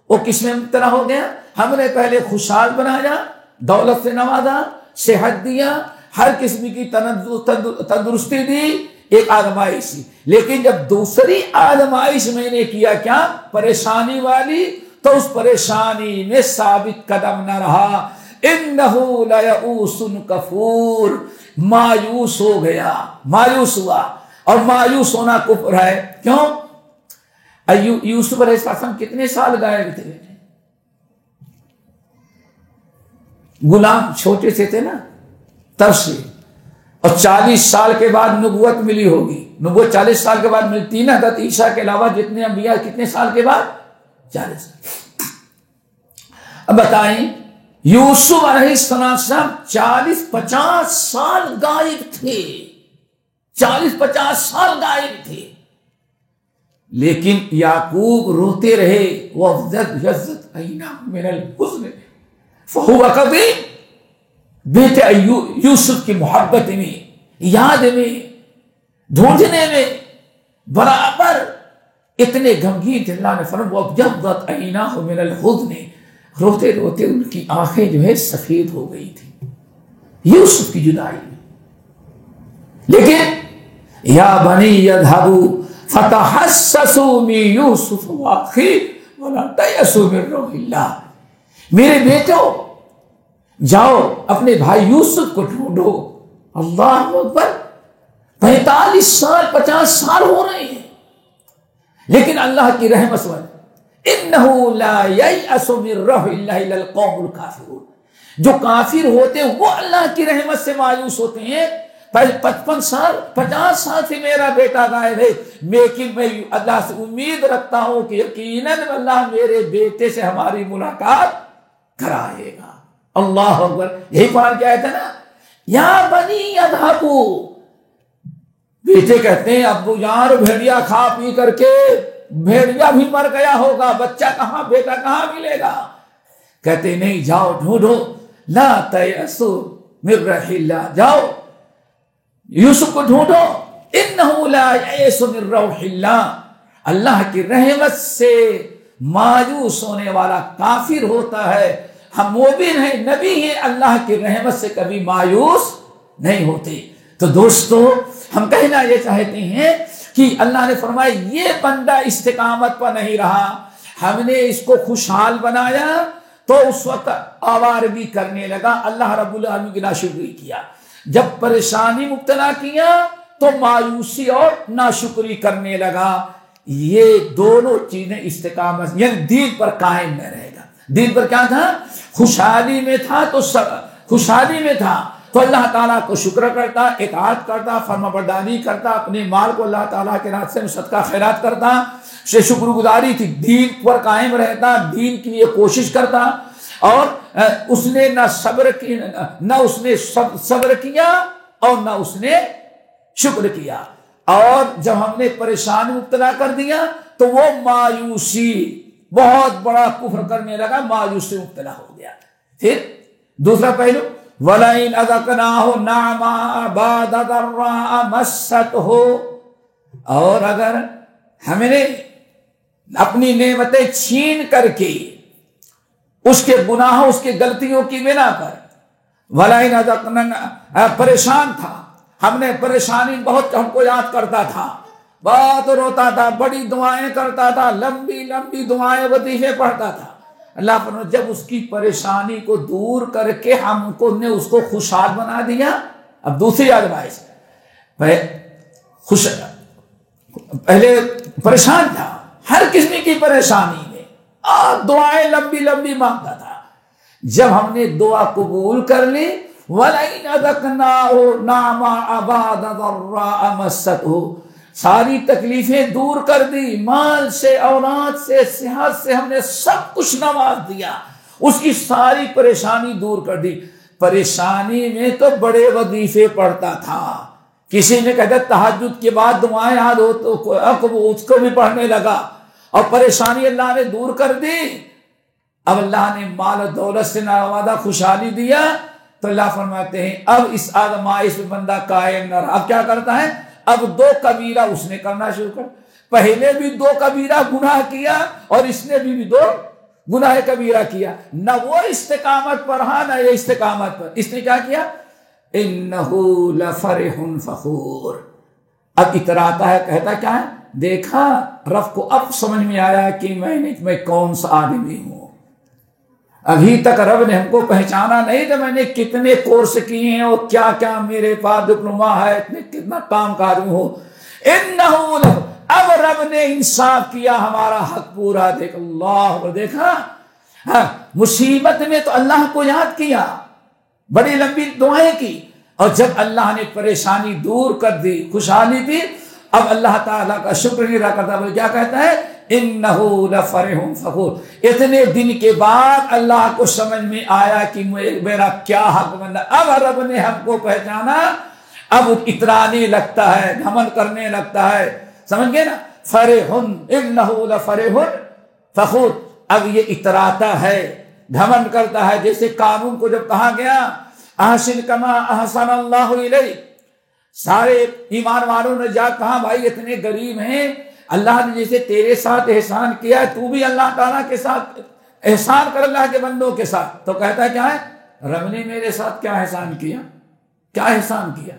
وہ کس میں مبتلا ہو گیا؟ ہم نے پہلے خوشحال بنایا، دولت سے نوازا، صحت دیا، ہر قسم کی تندرستی دی، ایک آزمائش. لیکن جب دوسری آزمائش میں نے کیا کیا پریشانی والی، تو اس پریشانی میں ثابت قدم نہ رہا. انہو لیئوس کفور. مایوس ہو گیا، مایوس ہوا. اور مایوس ہونا کفر ہے. کیوں؟ یوسف علیہ السلام کتنے سال غائب تھے؟ غلام چھوٹے سے تھے نا تب سے، اور 40 سال کے بعد نبوت ملی ہوگی. نبوت 40 سال کے بعد ملتی نا. حضرت عیسیٰ کے علاوہ جتنے انبیاء کتنے سال کے بعد؟ 40 سال. اب بتائیں یوسف علیہ السلام 40-50 سال غائب تھے، 40-50 سال غائب تھے. لیکن یعقوب روتے رہے، وَابْيَضَّتْ عَيْنَاهُ مِنَ الْحُزْنِ فَهُوَ كَظِيمٌ. بیٹے یوسف کی محبت میں، یاد میں، ڈھونڈنے میں برابر اتنے غمگین تھے. اللہ نے فرمایا وَابْيَضَّتْ عَيْنَاهُ مِنَ الْحُزْنِ. روتے روتے ان کی آنکھیں جو ہے سفید ہو گئی تھی یوسف کی جدائی میں. لیکن یا بنی اذهبوا فتحسسوا من یوسف واخیہ ولا تیأسوا من روح اللہ. میرے بیٹو جاؤ اپنے بھائی یوسف کو ڈھونڈو. اللہ اکبر، 45 سال 50 سال ہو رہے ہیں، لیکن اللہ کی رحمت سے انہ لا ییأس من روح اللہ الا القوم الکافرون. جو کافر ہوتے ہیں وہ اللہ کی رحمت سے مایوس ہوتے ہیں. 55 سال 50 سال سے میرا بیٹا غائب ہے، لیکن میں اللہ سے امید رکھتا ہوں کہ یقیناً اللہ میرے بیٹے سے ہماری ملاقات کرائے گا. اللہ اکبر. یہی قرآن کی آیت ہے نا، یا بنی اذهبوا. بیٹے کہتے ہیں ابو یار بھیڑیا کھا پی کر کے بھیڑیا بھی مر گیا ہوگا، بچہ کہاں، بیٹا کہاں ملے گا. کہتے نہیں جاؤ ڈھونڈو. لا تیأسوا من روح اللہ. جاؤ یوسف کو ڈھونڈو. انہ لا ییأس من روح اللہ. اللہ کی رحمت سے مایوس ہونے والا کافر ہوتا ہے. ہم مومن ہیں، نبی ہیں، اللہ کی رحمت سے کبھی مایوس نہیں ہوتے. تو دوستو ہم کہنا یہ چاہتے ہیں کہ اللہ نے فرمایا یہ بندہ استقامت پر نہیں رہا، ہم نے اس کو خوشحال بنایا تو اس وقت آوارگی کرنے لگا، اللہ رب العالمین کی ناشکری کیا. جب پریشانی مبتلا کیا تو مایوسی اور ناشکری کرنے لگا. یہ دونوں چیزیں استقامت یعنی دین پر قائم نہ رہے گا. دین پر کیا تھا؟ خوشحالی میں تھا تو خوشحالی میں تھا تو اللہ تعالیٰ کو شکر کرتا، اطاعت کرتا، فرما برداری کرتا، اپنے مال کو اللہ تعالیٰ کے راستے میں صدقہ خیرات کرتا، شکر گزاری تھی، دین پر قائم رہتا، دین کے لیے کوشش کرتا. اور اس نے نہ صبر کیا اور نہ اس نے شکر کیا. اور جب ہم نے پریشانی مبتلا کر دیا تو وہ مایوسی، بہت بڑا کفر کرنے لگا، مایوسی مبتلا ہو گیا. پھر دوسرا پہلو وَلَئِنْ أَذَقْنَاهُ نَعْمَاءَ بَعْدَ ضَرَّاءَ مَسَّتْهُ، اور اگر ہم نے اپنی نعمتیں چھین کر کے اس کے گناہوں اس کے غلطیوں کی بنا پر، وَلَئِنْ أَذَقْنَاهُ پریشان تھا، ہم نے پریشانی بہت ہم کو یاد کرتا تھا، بہت روتا تھا، بڑی دعائیں کرتا تھا، لمبی لمبی دعائیں وظیفے پڑھتا تھا۔ اللہ پر جب اس کی پریشانی کو دور کر کے ہم کو نے اس کو خوشحال بنا دیا۔ اب دوسری آزمائش، پہلے پریشان تھا ہر قسم کی پریشانی میں اور دعائیں لمبی لمبی مانگتا تھا، جب ہم نے دعا قبول کر لی، وَلَئِنْ أَذَقْنَاهُ نَعْمَاءَ بَعْدَ ضَرَّاءَ مَسَّتْهُ، ساری تکلیفیں دور کر دی، مال سے، اولاد سے، صحت سے ہم نے سب کچھ نواز دیا، اس کی ساری پریشانی دور کر دی۔ پریشانی میں تو بڑے وظیفے پڑھتا تھا، کسی نے کہتا تہجد کے بعد دعائیں یاد ہو تو اس کو بھی پڑھنے لگا، اور پریشانی اللہ نے دور کر دی۔ اب اللہ نے مال و دولت سے نوازا، خوشحالی دیا، تو اللہ فرماتے ہیں اب اس آزمائش میں بندہ قائم نہ رہا، اب کیا کرتا ہے؟ اب 2 کبیرہ اس نے کرنا شروع کر، پہلے بھی 2 کبیرہ گناہ کیا اور اس نے بھی 2 گناہ کبیرہ کیا، نہ وہ استقامت پر رہا نہ یہ استقامت پر۔ اس نے کیا کیا؟ انہو لفرح فخور، اب اتراتا ہے، کہتا کیا ہے؟ دیکھا رب کو اب سمجھ میں آیا کہ میں کون سا آدمی ہوں، ابھی تک رب نے ہم کو پہچانا نہیں تھا، میں نے کتنے کورس کیے ہیں اور کیا کیا میرے پاس ڈپلوما ہے، کتنا کام کار ہوں۔ انہو اب رب نے انصاف کیا، ہمارا حق پورا، دیکھ اللہ کو دیکھا، مصیبت میں تو اللہ کو یاد کیا، بڑی لمبی دعائیں کی، اور جب اللہ نے پریشانی دور کر دی، خوشحالی دی، اب اللہ تعالیٰ کا شکر ادا کرتا ہے، کیا کہتا ہے؟ انہو لفرح فخور۔ اتنے دن کے بعد اللہ کو سمجھ میں آیا کہ میرا کیا حق بنتا، اب رب نے ہم کو پہچانا، اب اترانے لگتا ہے، گھمنڈ کرنے لگتا ہے، سمجھ گئے نا؟ فرح، انہو لفرح فخور، اب یہ اتراتا ہے، گھمنڈ کرتا ہے۔ جیسے قانون کو جب کہا گیا احسن کما احسن اللہ الیک، سارے ایمان والوں نے جا کہا بھائی اتنے غریب ہیں، اللہ نے جیسے تیرے ساتھ احسان کیا ہے تو بھی اللہ تعالیٰ کے ساتھ احسان کر، اللہ کے بندوں کے ساتھ۔ تو کہتا ہے کیا ہے؟ رب نے میرے ساتھ کیا احسان کیا، کیا احسان کیا؟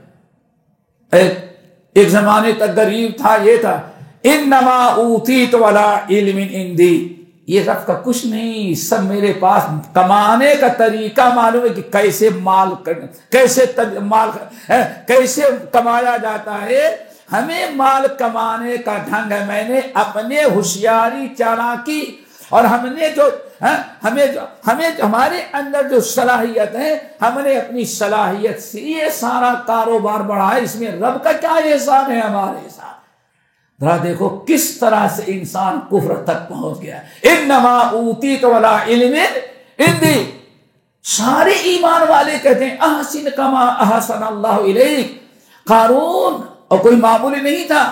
ایک زمانے تک غریب تھا، یہ تھا، انما اوتیت علی علم عندی، یہ رب کا کچھ نہیں، سب میرے پاس کمانے کا طریقہ معلوم ہے کہ کیسے کیسے کمایا جاتا ہے، ہمیں مال کمانے کا ڈھنگ ہے، میں نے اپنے ہوشیاری چالاکی اور ہمارے اندر جو صلاحیت ہے، ہم نے اپنی صلاحیت سے یہ سارا کاروبار بڑھا ہے، اس میں رب کا کیا احسان ہے ہمارے ساتھ؟ ذرا دیکھو کس طرح سے انسان کفر تک پہنچ گیا۔ انما اوتیت علی علم عندی، سارے ایمان والے کہتے ہیں احسن کما احسن اللہ الیک۔ قارون اور کوئی معمولی نہیں تھا،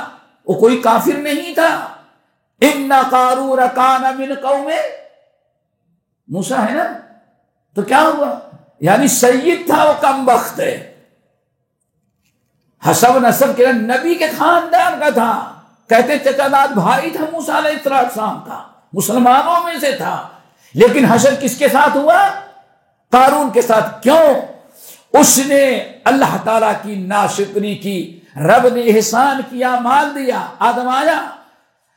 وہ کوئی کافر نہیں تھا، ان قارون کان من قوم موسیٰ ہے نا، تو کیا ہوا؟ یعنی سید تھا وہ، کم بخت ہے، حسب نسب کے نبی کے خاندان کا تھا، کہتے چچا داد بھائی تھا موسیٰ علیہ السلام کا، مسلمانوں میں سے تھا، لیکن حشر کس کے ساتھ ہوا؟ قارون کے ساتھ۔ کیوں؟ اس نے اللہ تعالیٰ کی ناشکری کی، رب نے احسان کیا، مال دیا، آزمایا،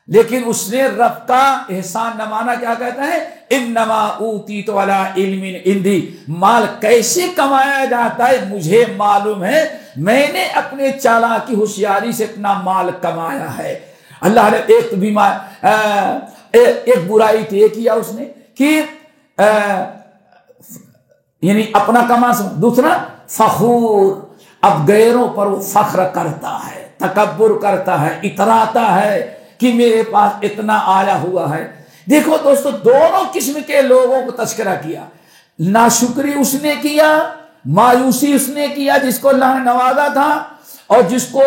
لیکن اس نے رب کا احسان نہ مانا۔ کیا کہتا ہے؟ انما اوتیت علی علم عندی، مال کیسے کمایا جاتا ہے مجھے معلوم ہے، میں نے اپنے چالاکی ہوشیاری سے اتنا مال کمایا ہے۔ اللہ نے ایک برائی طے کیا اس نے کہ یعنی اپنا کما، دوسرا فخور، اب غیروں پر وہ فخر کرتا ہے، تکبر کرتا ہے، اتراتا ہے کہ میرے پاس اتنا آیا ہوا ہے۔ دیکھو دوستو، دونوں قسم کے لوگوں کو تذکرہ کیا، ناشکری اس نے کیا، مایوسی اس نے کیا جس کو اللہ نے نوازا تھا، اور جس کو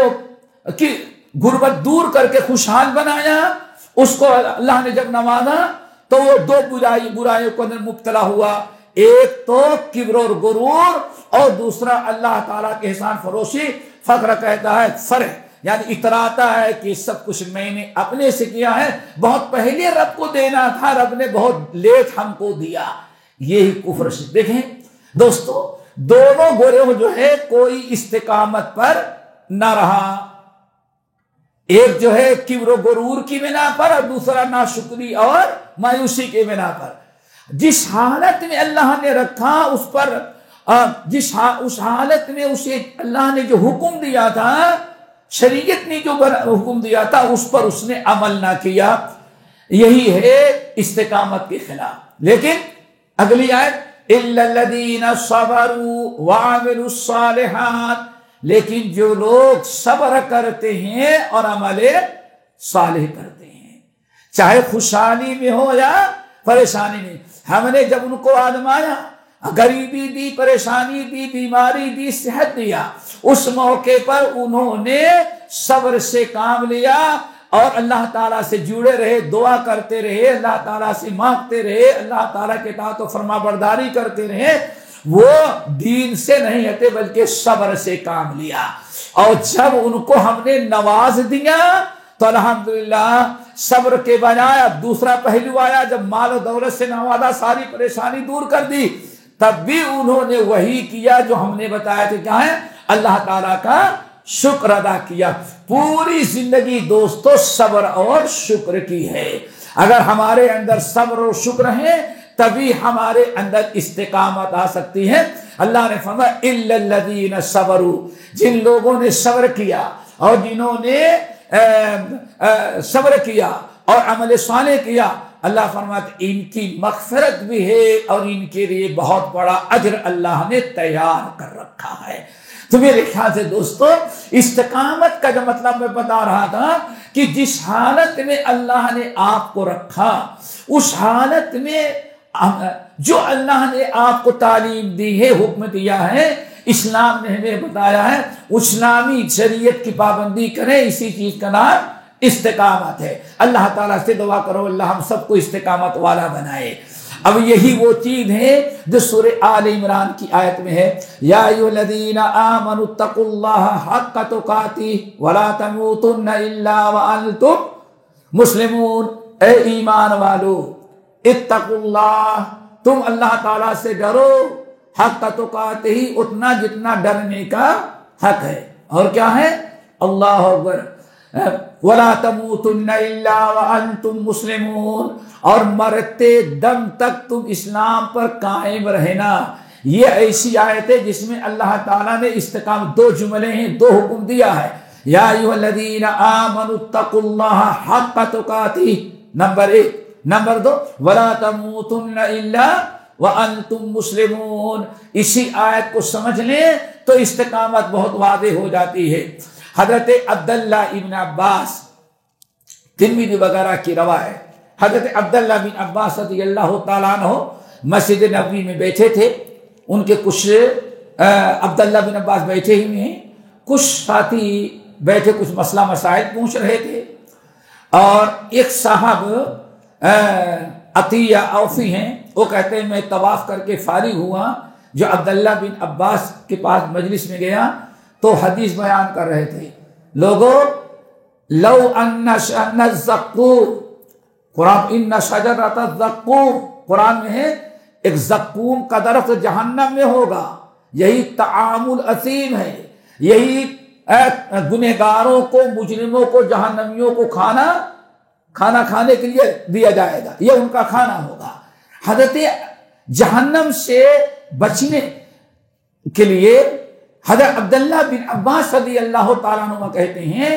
غربت دور کر کے خوشحال بنایا، اس کو اللہ نے جب نوازا تو وہ 2 برائیوں کے اندر مبتلا ہوا۔ ایک تو کبر اور غرور، اور دوسرا اللہ تعالیٰ کے احسان فروشی۔ فقر کہتا ہے فرح، یعنی اتراتا ہے کہ سب کچھ میں نے اپنے سے کیا ہے، بہت پہلے رب کو دینا تھا، رب نے بہت لیٹ ہم کو دیا۔ یہی کفر سے دیکھیں دوستو، دونوں گروہ جو ہے کوئی استقامت پر نہ رہا، ایک جو ہے کبر و غرور کی بنا پر، اور دوسرا ناشکری اور مایوسی کی بنا پر۔ جس حالت میں اللہ نے رکھا اس پر، اس حالت میں اسے اللہ نے جو حکم دیا تھا، شریعت نے جو حکم دیا تھا، اس پر اس نے عمل نہ کیا، یہی ہے استقامت کے خلاف۔ لیکن اگلی آیت اِلَّا الَّذِينَ صَبَرُوا وَعَمِلُوا الصَّالِحَاتِ، لیکن جو لوگ صبر کرتے ہیں اور عمل صالح کرتے ہیں، چاہے خوشحالی میں ہو یا پریشانی میں۔ ہم نے جب ان کو آزمایا، غریبی دی، پریشانی دی، بیماری دی، صحت دیا، اس موقع پر انہوں نے صبر سے کام لیا اور اللہ تعالیٰ سے جڑے رہے، دعا کرتے رہے، اللہ تعالیٰ سے مانگتے رہے، اللہ تعالیٰ کے اطاعت و فرما برداری کرتے رہے۔ وہ دین سے نہیں ہٹے بلکہ صبر سے کام لیا، اور جب ان کو ہم نے نواز دیا تو الحمدللہ صبر کے بجائے اب دوسرا پہلو آیا، جب مال و دولت سے نوازا، ساری پریشانی دور کر دی، تب بھی انہوں نے وہی کیا جو ہم نے بتایا تھا، کیا ہے؟ اللہ تعالیٰ کا شکر ادا کیا۔ پوری زندگی دوستو صبر اور شکر کی ہے۔ اگر ہمارے اندر صبر اور شکر ہے تبھی ہمارے اندر استقامت آ سکتی ہے۔ اللہ نے فرمایا اِلَّا الَّذِينَ صَبَرُوا، جن لوگوں نے صبر کیا اور جنہوں نے صبر کیا اور عمل صالح کیا، اللہ فرماتے ان کی مغفرت بھی ہے اور ان کے لیے بہت بڑا اجر اللہ نے تیار کر رکھا ہے۔ تو میرے خیال سے دوستو، استقامت کا جو مطلب میں بتا رہا تھا کہ جس حالت میں اللہ نے آپ کو رکھا، اس حالت میں جو اللہ نے آپ کو تعلیم دی ہے، حکم دیا ہے، اسلام نے ہمیں بتایا ہے، اسلامی شریعت کی پابندی کریں، اسی چیز کا نام استقامت ہے۔ اللہ تعالیٰ سے دعا کرو اللہ ہم سب کو استقامت والا بنائے۔ اب یہی وہ چیز ہے جو سورہ آل عمران کی آیت میں ہے، یا ایھا الذین آمنوا اتقوا اللہ حق تقاتہ ولا تموتن الا وانتم مسلمون۔ اے ایمان والو، اتقوا اللہ، تم اللہ تعالیٰ سے ڈرو، حق تقاتہ ہی اتنا جتنا ڈرنے کا حق ہے، اور کیا ہے؟ اللہ اکبر، وَلَا تَمُوتُنَّ إِلَّا وَأَنْتُمْ مُسْلِمُونَ، اور مرتے دم تک تم اسلام پر قائم رہنا۔ یہ ایسی آیت ہے جس میں اللہ تعالیٰ نے استقامت، دو جملے ہیں، دو حکم دیا ہے، یا ایھا الذین آمنوا اتقوا اللہ حق تقاتہ، نمبر 1، نمبر 2، وَلَا تَمُوتُنَّ إِلَّا وَأَنْتُمْ مُسْلِمُونَ۔ اسی آیت کو سمجھ لیں تو استقامت بہت واضح ہو جاتی ہے۔ حضرت عبداللہ ابن عباس، ترمذی وغیرہ کی روایت، حضرت عبداللہ بن عباس رضی اللہ تعالیٰ عنہ مسجد نبوی میں بیٹھے تھے، ان کے کچھ عبداللہ بن عباس بیٹھے ہوئے ہیں، کچھ ساتھی بیٹھے کچھ مسئلہ مسائل پوچھ رہے تھے، اور ایک صاحب عطیہ اوفی ہیں، وہ کہتے ہیں میں طواف کر کے فارغ ہوا، جو عبداللہ بن عباس کے پاس مجلس میں گیا تو حدیث بیان کر رہے تھے، لوگوں لو ان الزقوم، قرآن ان شجرۃ الزقوم، قرآن میں ہے ایک زقوم کا درخت جہنم میں ہوگا، یہی طعام الاثیم ہے، یہی گنہگاروں کو، مجرموں کو، جہنمیوں کو کھانا کھانے کے لیے دیا جائے گا، یہ ان کا کھانا ہوگا۔ حضرت جہنم سے بچنے کے لیے حضرت عبداللہ بن عباس رضی اللہ تعالیٰ عنہ کہتے ہیں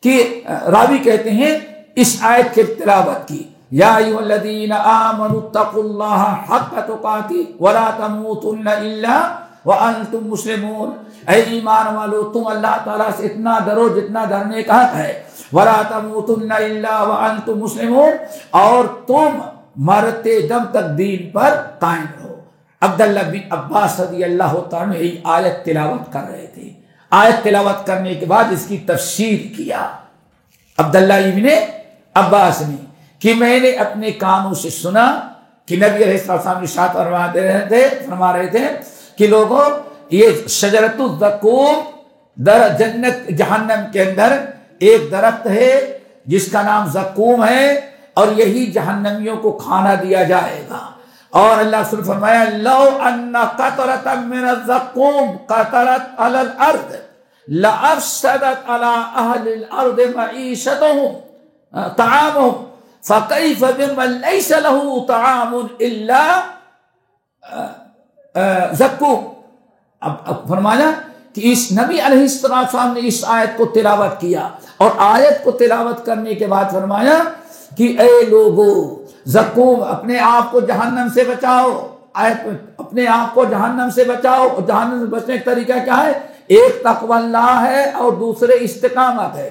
کہ راوی کہتے ہیں اس آیت کی تلاوت کی، یا ایھا الذین آمنوا اتقوا اللہ حق تقاتہ ولا تموتن الا وانتم مسلمون۔ اے ایمان والو، تم اللہ تعالیٰ سے اتنا ڈرو جتنا ڈرنے کا حق ہے، ولا تموتن الا وانتم مسلمون، اور تم مرتے دم تک دین پر قائم رہو۔ عبداللہ بن عباس رضی اللہ تعالیٰ عنہ آیت تلاوت کر رہے تھے، آیت تلاوت کرنے کے بعد اس کی تفسیر کیا عبداللہ ابن عباس نے کہ میں نے اپنے کانوں سے سنا کہ نبی علیہ السلام ارشاد فرما رہے تھے کہ لوگوں یہ شجرۃ الزقوم جنت جہنم کے اندر ایک درخت ہے جس کا نام زقوم ہے، اور یہی جہنمیوں کو کھانا دیا جائے گا۔ اور اللہ رسول فرمایا لو ان قطرۃ من الزقوم قطرت علی الارض لافسدت علی اہل الارض معیشتهم طعامهم فکیف بمن لیس له طعام الا زقوم۔ اب فرمایا کہ اس نبی علیہ السلام نے اس آیت کو تلاوت کیا، اور آیت کو تلاوت کرنے کے بعد فرمایا کہ اے لوگو زقوم اپنے آپ کو جہنم سے بچاؤ، آیت میں اپنے آپ کو جہنم سے بچاؤ، اور جہنم سے بچنے کا طریقہ کیا ہے؟ ایک تقوی اللہ ہے اور دوسرے استقامت ہے،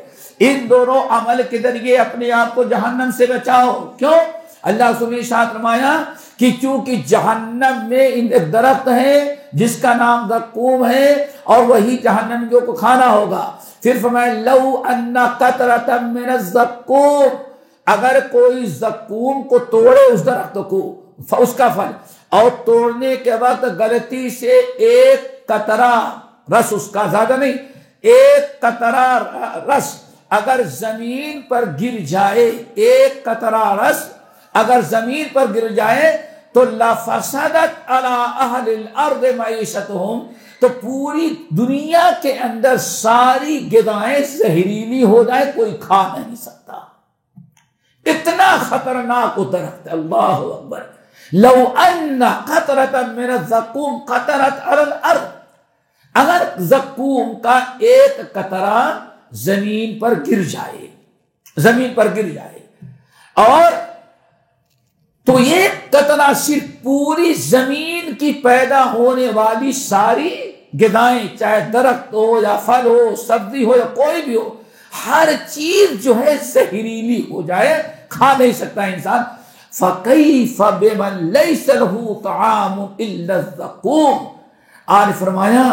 ان دونوں عمل کے ذریعے اپنے آپ کو جہنم سے بچاؤ۔ کیوں؟ اللہ سبحانہ ارشاد فرمایا کہ چونکہ جہنم میں ایک درخت ہے جس کا نام زقوم ہے اور وہی جہنمیوں کو کھانا ہوگا۔ پھر فرمایا لو ان قطرۃ من الزقوم، اگر کوئی زقوم کو توڑے اس درخت کو، اس کا پھل، اور توڑنے کے وقت غلطی سے ایک قطرہ رس، اس کا زیادہ نہیں، ایک قطرہ رس اگر زمین پر گر جائے، ایک قطرہ رس اگر زمین پر گر جائے تو لفسدت علی اہل الارض معیشتهم، تو پوری دنیا کے اندر ساری غذائیں زہریلی ہو جائے، کوئی کھا نہیں سکتا۔ اتنا خطرناک وہ درخت ہے، اللہ اکبر۔ لو ان قطرۃ من الزقوم قطرت علی الارض، اگر زقوم کا ایک قطرہ زمین پر گر جائے، زمین پر گر جائے، اور تو یہ قطرہ صرف پوری زمین کی پیدا ہونے والی ساری غذائیں، چاہے درخت ہو یا پھل ہو، سبزی ہو یا کوئی بھی ہو، ہر چیز جو ہے زہریلی ہو جائے، کھا نہیں سکتا انسان۔ فَكَيْفَ بِمَنْ لَيْسَ لَهُ طَعَامٌ إِلَّا الزَّقُومُ۔ آج فرمایا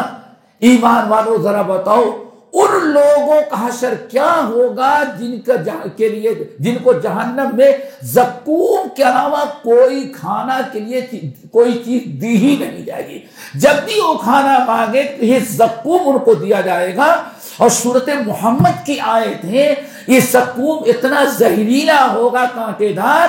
ایمان والو ذرا بتاؤ ان لوگوں کا حشر کیا ہوگا جن کو جہنم میں زقوم کے علاوہ کوئی کھانا کے لیے کوئی چیز دی ہی نہیں جائے گی۔ جب بھی وہ کھانا مانگے تو یہ زقوم ان کو دیا جائے گا۔ اور سورۃ محمد کی آیت ہے، یہ زقوم اتنا زہریلا ہوگا، کانٹے دار،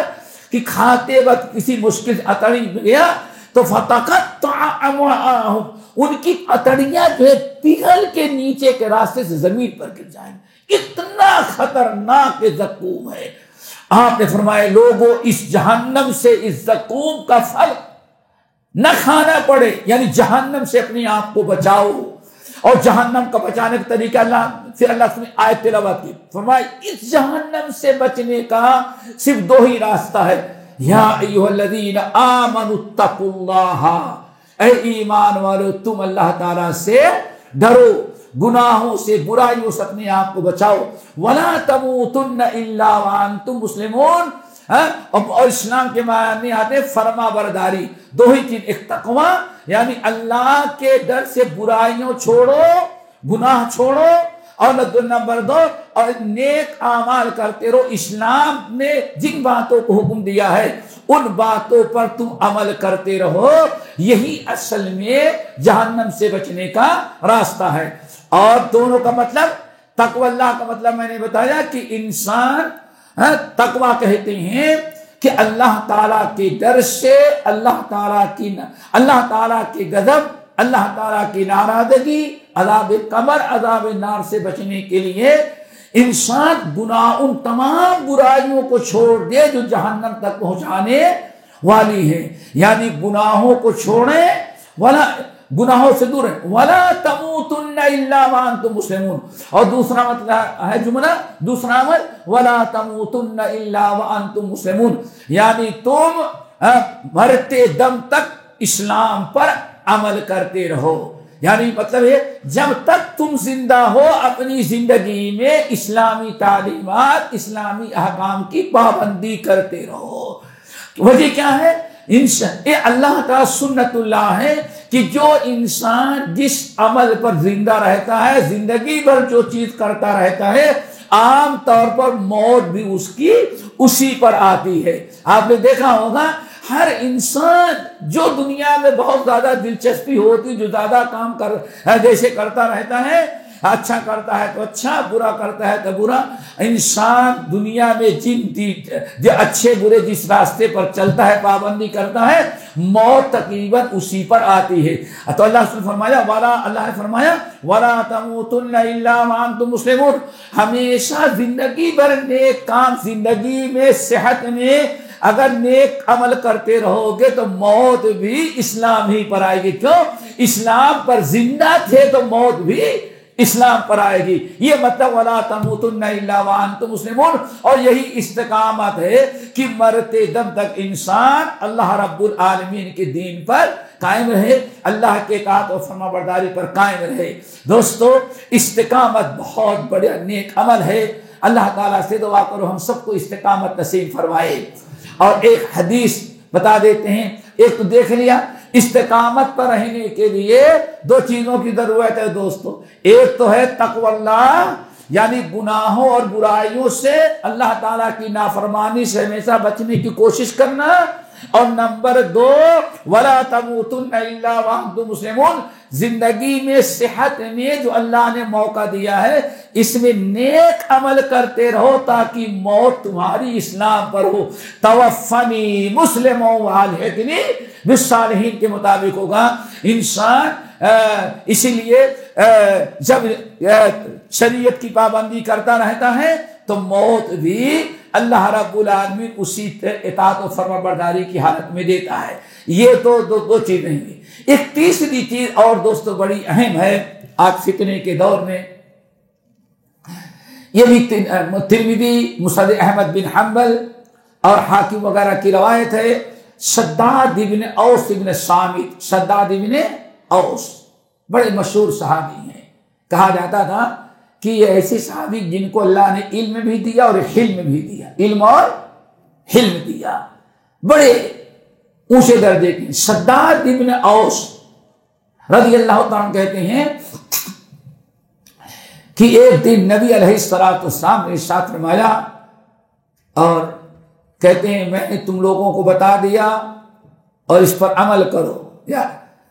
کہ کھاتے وقت کسی مشکل سے اتڑی گیا تو فتقطع امعاءہم، ان کی اتڑیاں جو ہے پگھل کے نیچے کے راستے سے زمین پر گر جائیں۔ اتنا خطرناک زقوم ہے۔ آپ نے فرمایا لوگوں اس جہنم سے، اس زقوم کا پھل نہ کھانا پڑے، یعنی جہنم سے اپنے آپ کو بچاؤ۔ اور جہنم کا بچانے کا طریقہ پھر اللہ نے آیت تلاوت کی، فرمایا اس جہنم سے بچنے کا صرف دو ہی راستہ ہے، یا ایھا الذین آمنوا اتقوا اللہ، اے ایمان والو تم اللہ تعالیٰ سے ڈرو، گناہوں سے، برائیوں سے اپنے آپ کو بچاؤ۔ ولا تموتن الا وانتم مسلمون، اور اسلام کے معنی آتے فرما برداری، دو ہی چیز، ایک تقوی یعنی اللہ کے ڈر سے برائیوں چھوڑو، گناہ چھوڑو، اور نمبر دو اور نیک اعمال کرتے رہو۔ اسلام نے جن باتوں کو حکم دیا ہے ان باتوں پر تم عمل کرتے رہو، یہی اصل میں جہنم سے بچنے کا راستہ ہے۔ اور دونوں کا مطلب، تقوی اللہ کا مطلب میں نے بتایا کہ انسان تقوی کہتے ہیں کہ اللہ تعالیٰ کے ڈر سے، اللہ تعالیٰ کی غضب، اللہ تعالیٰ کی ناراضگی، عذاب قبر، عذاب نار سے بچنے کے لیے انسان ان تمام برائیوں کو چھوڑ دے جو جہنم تک پہنچانے والی ہے، یعنی گناہوں کو چھوڑیں، گناہوں سے دور ہیں، وَلَا تَمُوتُنَّ إِلَّا وَأَنْتُمْ مُسْلِمُونَ۔ اور دوسرا مطلب ہے جملہ، دوسرا عمل، وَلَا تَمُوتُنَّ إِلَّا وَأَنْتُمْ مُسْلِمُونَ، یعنی تم مرتے دم تک اسلام پر عمل کرتے رہو۔ یعنی مطلب ہے جب تک تم زندہ ہو اپنی زندگی میں اسلامی تعلیمات، اسلامی احکام کی پابندی کرتے رہو۔ وجہ کیا ہے؟ یہ اللہ کا سنت اللہ ہے کہ جو انسان جس عمل پر زندہ رہتا ہے، زندگی بھر جو چیز کرتا رہتا ہے، عام طور پر موت بھی اس کی اسی پر آتی ہے۔ آپ نے دیکھا ہوگا ہر انسان جو دنیا میں بہت زیادہ دلچسپی ہوتی، جو زیادہ کام جیسے کرتا رہتا ہے، اچھا کرتا ہے تو اچھا، برا کرتا ہے تو برا، انسان دنیا میں جو اچھے برے جس راستے پر چلتا ہے، پابندی کرتا ہے، موت تقریباً اسی پر آتی ہے۔ تو اللہ نے فرمایا وَلَا تَمُوتُنَّ إِلَّا وَأَنْتُمْ مُسْلِمُونَ، ہمیشہ زندگی بھر نیک کام، زندگی میں صحت میں اگر نیک عمل کرتے رہو گے تو موت بھی اسلام ہی پر آئے گی۔ کیوں؟ اسلام پر زندہ تھے تو موت بھی اسلام پر آئے گی۔ یہ مطلب وَلَا تَمُوتُنَّ إِلَّا وَأَنْتُمْ مُسْلِمُونَ، اور یہی استقامت ہے کہ مرتے دم تک انسان اللہ رب العالمین کے دین پر قائم رہے، اللہ کے اطاعت و فرما برداری پر قائم رہے۔ دوستو، استقامت بہت بڑا نیک عمل ہے۔ اللہ تعالیٰ سے دعا کرو ہم سب کو استقامت نصیب فرمائے۔ اور ایک حدیث بتا دیتے ہیں، ایک تو دیکھ لیا استقامت پر رہنے کے لیے دو چیزوں کی ضرورت ہے دوستو، ایک تو ہے تقوی اللہ، یعنی گناہوں اور برائیوں سے، اللہ تعالیٰ کی نافرمانی سے ہمیشہ بچنے کی کوشش کرنا، اور نمبر دو وَلَا تَمُوتُنَّ إِلَّا وَأَنْتُمْ مُسْلِمُونَ، زندگی میں صحت میں جو اللہ نے موقع دیا ہے اس میں نیک عمل کرتے رہو تاکہ موت تمہاری اسلام پر ہو۔ توفنی مسلم والحقنی بالصالحین کے مطابق ہوگا انسان۔ اسی لیے جب شریعت کی پابندی کرتا رہتا ہے تو موت بھی اللہ رب العالمین اسی اطاعت و فرما برداری کی حالت میں دیتا ہے۔ یہ تو دو چیزیں ہیں۔ ایک تیسری چیز اور دوستو بڑی اہم ہے آج فتنے کے دور میں، یہ بھی ترمذی، مسند احمد بن حنبل اور حاکم وغیرہ کی روایت ہے، شداد ابن اوس ابن صامت، شداد ابن اوس بڑے مشہور صحابی ہیں، کہا جاتا تھا کہ یہ ایسے صحابی جن کو اللہ نے علم بھی دیا اور حلم بھی دیا، علم اور حلم دیا، بڑے اونچے درجے کے۔ شداد ابن اوس رضی اللہ تعالیٰ کہتے ہیں کہ ایک دن نبی علیہ السلام نے ارشاد فرمایا اور کہتے ہیں میں نے تم لوگوں کو بتا دیا اور اس پر عمل کرو، یا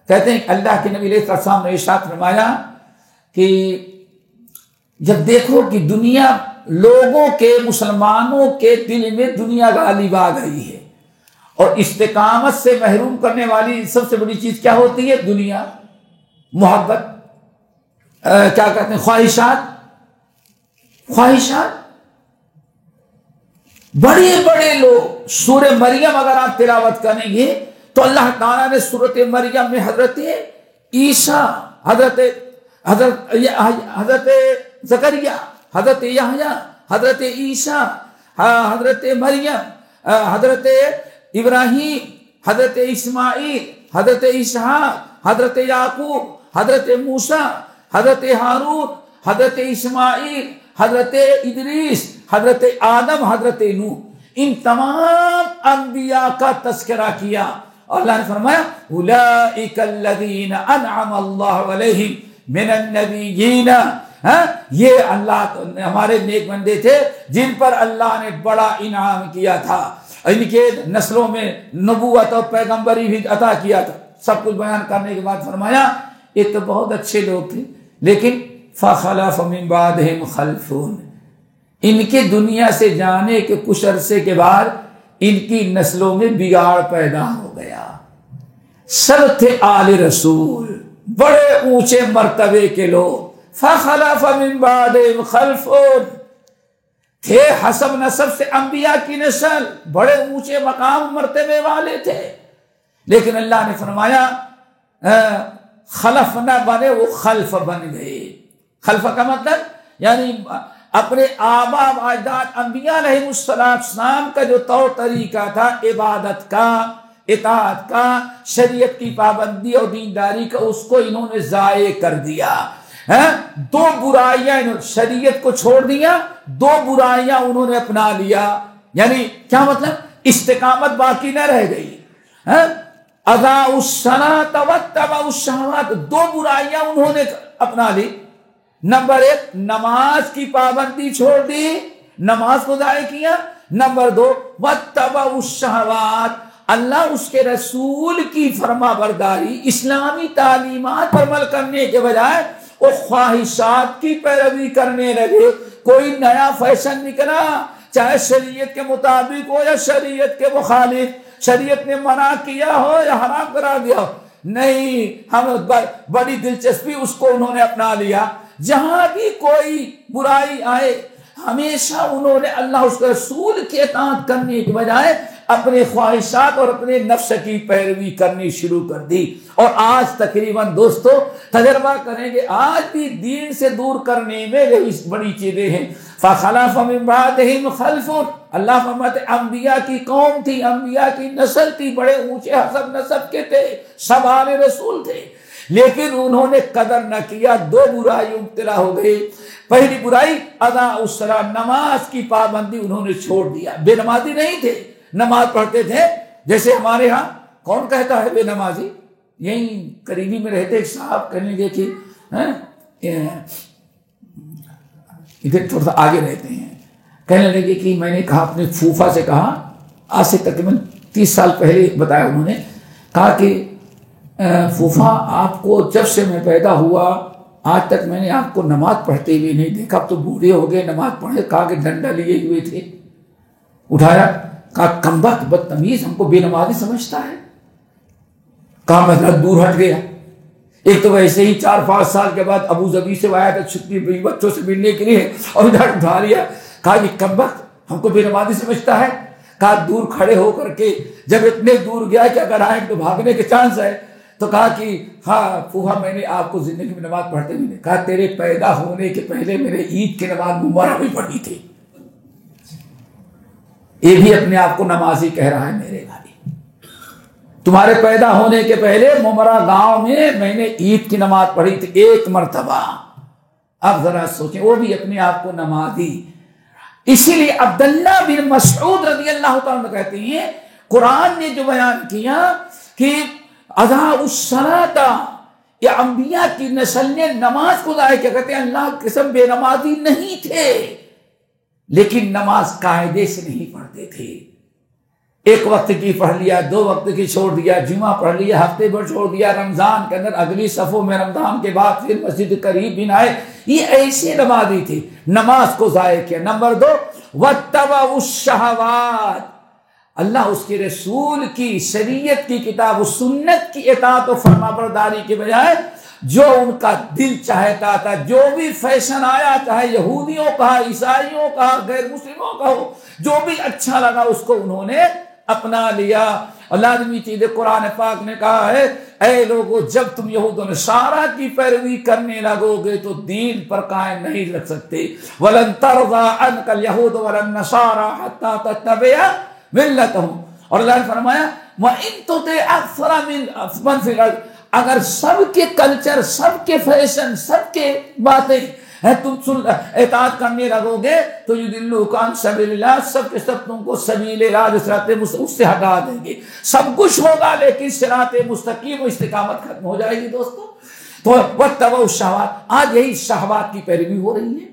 کہتے ہیں اللہ کے نبی علیہ السلام نے ارشاد فرمایا کہ جب دیکھو کہ دنیا لوگوں کے، مسلمانوں کے دل میں دنیا غالب آ گئی ہے اور استقامت سے محروم کرنے والی سب سے بڑی چیز کیا ہوتی ہے؟ دنیا، محبت، کیا کہتے ہیں، خواہشات۔ بڑے بڑے لوگ، سورہ مریم اگر آپ تلاوت کریں گے تو اللہ تعالیٰ نے سورۃ مریم میں حضرت عیسیٰ، حضرت زکریا، حضرت یحییٰ، حضرت عیسیٰ، حضرت مریم، حضرت ابراہیم، حضرت اسماعیل، حضرت اسحاق، حضرت یعقوب، حضرت موسیٰ، حضرت ہارون، حضرت اسماعیل، حضرت ادریس، حضرت آدم، حضرت نوح، ان تمام انبیاء کا تذکرہ کیا اور اللہ نے فرمایا اولئک الذین انعم اللہ علیہم من النبیین، یہ اللہ ہمارے نیک بندے تھے جن پر اللہ نے بڑا انعام کیا تھا، ان کے نسلوں میں نبوت اور پیغمبری بھی عطا کیا تھا۔ سب کچھ بیان کرنے کے بعد فرمایا یہ تو بہت اچھے لوگ تھے لیکن فخلف من بعدہم خلف، ان کے دنیا سے جانے کے کچھ عرصے کے بعد ان کی نسلوں میں بگاڑ پیدا ہو گیا۔ سب تھے آل رسول، بڑے اونچے مرتبے کے لوگ، فخلف من بعدہم خلف، تھے حسب نسب سے انبیاء کی نسل، بڑے اونچے مقام مرتبے والے تھے، لیکن اللہ نے فرمایا خلف نہ بنے، وہ خلف بن گئے۔ خلف کا مطلب یعنی اپنے آبا و اجداد انبیاء علیہ السلام کا جو طور طریقہ تھا عبادت کا، اطاعت کا، شریعت کی پابندی اور دینداری کا، اس کو انہوں نے ضائع کر دیا۔ دو برائیاں، شریعت کو چھوڑ دیا، دو برائیاں انہوں نے اپنا لیا، یعنی کیا مطلب؟ استقامت باقی نہ رہ گئی۔ اضاعوا الصلاۃ واتبعوا الشہوات، دو برائیاں انہوں نے اپنا لی۔ نمبر ایک، نماز کی پابندی چھوڑ دی، نماز کو ضائع کیا۔ نمبر دو، واتبعوا الشہوات، اللہ اس کے رسول کی فرما برداری اسلامی تعلیمات پر عمل کرنے کے بجائے وہ خواہشات کی پیروی کرنے لگے. کوئی نیا فیشن نکلا چاہے شریعت کے مطابق ہو یا شریعت کے مخالف, شریعت نے منع کیا ہو یا حرام کرا دیا ہو, نہیں, ہم بڑی دلچسپی اس کو انہوں نے اپنا لیا. جہاں بھی کوئی برائی آئے ہمیشہ انہوں نے اللہ اس کے رسول کی اطاعت کرنے کے بجائے اپنے خواہشات اور اپنے نفس کی پیروی کرنی شروع کر دی. اور آج تقریباً دوستو تجربہ کریں گے, آج بھی دین سے دور کرنے میں یہی بڑی چیزیں ہیں. فَخَلَفَ مِن بَعْدِهِمْ خَلْفٌ, اللہ فرماتے انبیاء کی قوم تھی, انبیاء کی نسل تھی, بڑے اونچے حسب نسب کے تھے, سب آل رسول تھے, لیکن انہوں نے قدر نہ کیا, دو برائی مبتلا ہو گئے. پہلی برائی ادا الصلاۃ, نماز کی پابندی انہوں نے چھوڑ دیا. بے نمازی نہیں تھے, نماز پڑھتے تھے. جیسے ہمارے ہاں کون کہتا ہے بے نمازی, یہیں قریبی میں رہتے ایک صاحب کہنے لگے کہ ادھر تھوڑا سا آگے رہتے ہیں, کہنے لگے کہ میں نے کہا اپنے پھوپھا سے کہا, آج سے تقریباً 30 سال پہلے بتایا انہوں نے, کہا کہ پھوپھا آپ کو جب سے میں پیدا ہوا آج تک میں نے آپ کو نماز پڑھتے ہوئے نہیں دیکھا, اب تو بوڑھے ہو گئے نماز پڑھے. کہا کہ ڈنڈا لیے ہوئے تھے, اٹھایا, کہا کمبخت بدتمیز ہم کو بے نمازی سمجھتا ہے. کہا میں دور ہٹ گیا. ایک تو ویسے ہی 4-5 سال کے بعد ابو ظبی سے آیا تھا چھٹی بچوں سے ملنے کے لیے, اور ادھر اٹھا لیا. کہا یہ کمبخت ہم کو بے نمازی سمجھتا ہے. کہا دور کھڑے ہو کر کے جب اتنے دور گیا کہ اگر آئے تو بھاگنے کے چانس ہے, تو کہا کہ ہاں پوہا میں نے آپ کو زندگی میں نماز پڑھتے ہوئے. کہا تیرے پیدا ہونے کے پہلے میرے عید کی نماز ممرہ بھی پڑھی تھی. یہ بھی اپنے آپ کو نمازی کہہ رہا ہے میرے بھائی. تمہارے پیدا ہونے کے پہلے ممرہ گاؤں میں نے عید کی نماز پڑھی تھی ایک مرتبہ. اب ذرا سوچیں, وہ بھی اپنے آپ کو نمازی. اسی لیے عبداللہ بن مسعود رضی اللہ تعالیٰ کہتے ہیں قرآن نے جو بیان کیا کہ اضاعوا الصلاۃ, یہ انبیاء کی نسل نے نماز کو ضائع کیا. کہتے ہیں اللہ کی قسم بے نمازی نہیں تھے, لیکن نماز قاعدے سے نہیں پڑھتے تھے. ایک وقت کی پڑھ لیا, 2 وقت کی چھوڑ دیا, جمعہ پڑھ لیا, ہفتے بھر چھوڑ دیا, رمضان کے اندر اگلی صفوں میں رمضان کے بعد پھر مسجد قریب بھی نہ آئے. یہ ایسے نمازی تھی, نماز کو ضائع کیا. نمبر 2 واتبعوا الشہوات, اللہ اس کے رسول کی شریعت کی کتاب و سنت کی اطاعت و فرما برداری کے بجائے جو ان کا دل چاہتا تھا, جو بھی فیشن آیا, چاہے یہودیوں کا, عیسائیوں کا, غیر مسلموں کا ہو, جو بھی اچھا لگا اس کو انہوں نے اپنا لیا. اور لازمی چیز قرآن پاک نے کہا ہے اے لوگو جب تم یہود و نصارہ کی پیروی کرنے لگو گے تو دین پر قائم نہیں رکھ سکتے. وَلَن تَرْضَىٰ عَنْكَ الْيَهُودُ وَلَا النَّصَارَىٰ حَتَّىٰ تَتَّبِعَ مِلَّتَهُمْ. اور اللہ نے فرمایا وَإِن تُطِعْ أَكْثَرَ مِن فِي الْأَرْضِ, اگر سب کے کلچر, سب کے فیشن, سب کے باتیں تم اطاعت کرنے لگو گے تو یضلوک عن سبیل اللہ, سب کے سب تم کو سبیل راہ صراط مستقیم اس سے ہٹا دیں گے. سب کچھ ہوگا لیکن صراط مستقیم و استقامت ختم ہو جائے گی دوستو. تو واتبعوا الشہوات, آج یہی شہوات کی پیروی ہو رہی ہے.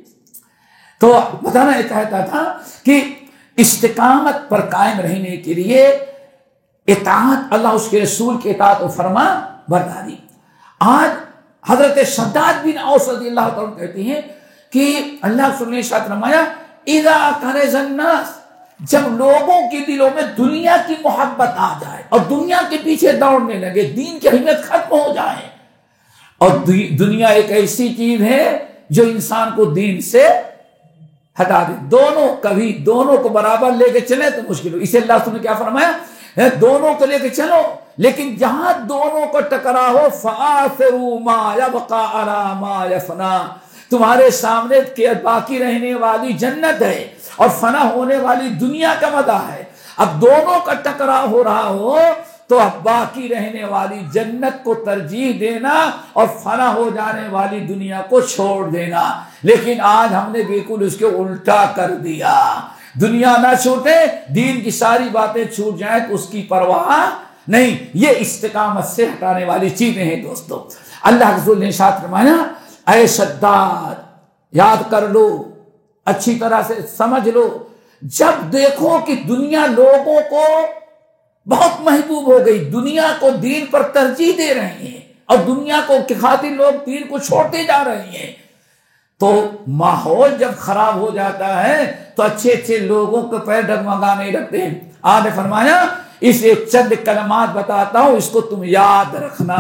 تو بتانا یہ چاہتا تھا کہ استقامت پر قائم رہنے کے لیے اطاعت, اللہ اس کے رسول کی اطاعت و فرما برداری. آج حضرت شداد بن اوس رضی اللہ تعالیٰ کہتے ہیں کہ اللہ رسول نے ارشاد فرمایا اذا کنز الناس, جب لوگوں کے دلوں میں دنیا کی محبت آ جائے اور دنیا کے پیچھے دوڑنے لگے, دین کی اہمیت ختم ہو جائے. اور دنیا ایک ایسی چیز ہے جو انسان کو دین سے ہٹا دے. کبھی دونوں کو برابر لے کے چلے تو مشکل ہو. اسے اللہ رسول نے کیا فرمایا, دونوں کو لے کے چلو, لیکن جہاں دونوں کو ٹکرا ہو فآثروا ما یبقى علی ما یفنا, تمہارے سامنے باقی رہنے والی جنت ہے اور فنا ہونے والی دنیا کا مزہ ہے. اب دونوں کا ٹکرا ہو رہا ہو تو اب باقی رہنے والی جنت کو ترجیح دینا اور فنا ہو جانے والی دنیا کو چھوڑ دینا. لیکن آج ہم نے بالکل اس کو الٹا کر دیا. دنیا نہ چھوٹے, دین کی ساری باتیں چھوٹ جائیں تو اس کی پرواہ نہیں. یہ استقامت سے ہٹانے والی چیزیں ہیں دوستو. اللہ رسول نے ارشاد فرمایا اے شداد یاد کر لو, اچھی طرح سے سمجھ لو, جب دیکھو کہ دنیا لوگوں کو بہت محبوب ہو گئی، دنیا کو دین پر ترجیح دے رہے ہیں اور دنیا کو کی خاطر لوگ دین کو چھوڑتے جا رہے ہیں۔ تو ماحول جب خراب ہو جاتا ہے تو اچھے اچھے لوگوں کو پیر ڈگمگانے لگتے ہیں۔ آپ نے فرمایا اسے چند کلمات بتاتا ہوں، اس کو تم یاد رکھنا،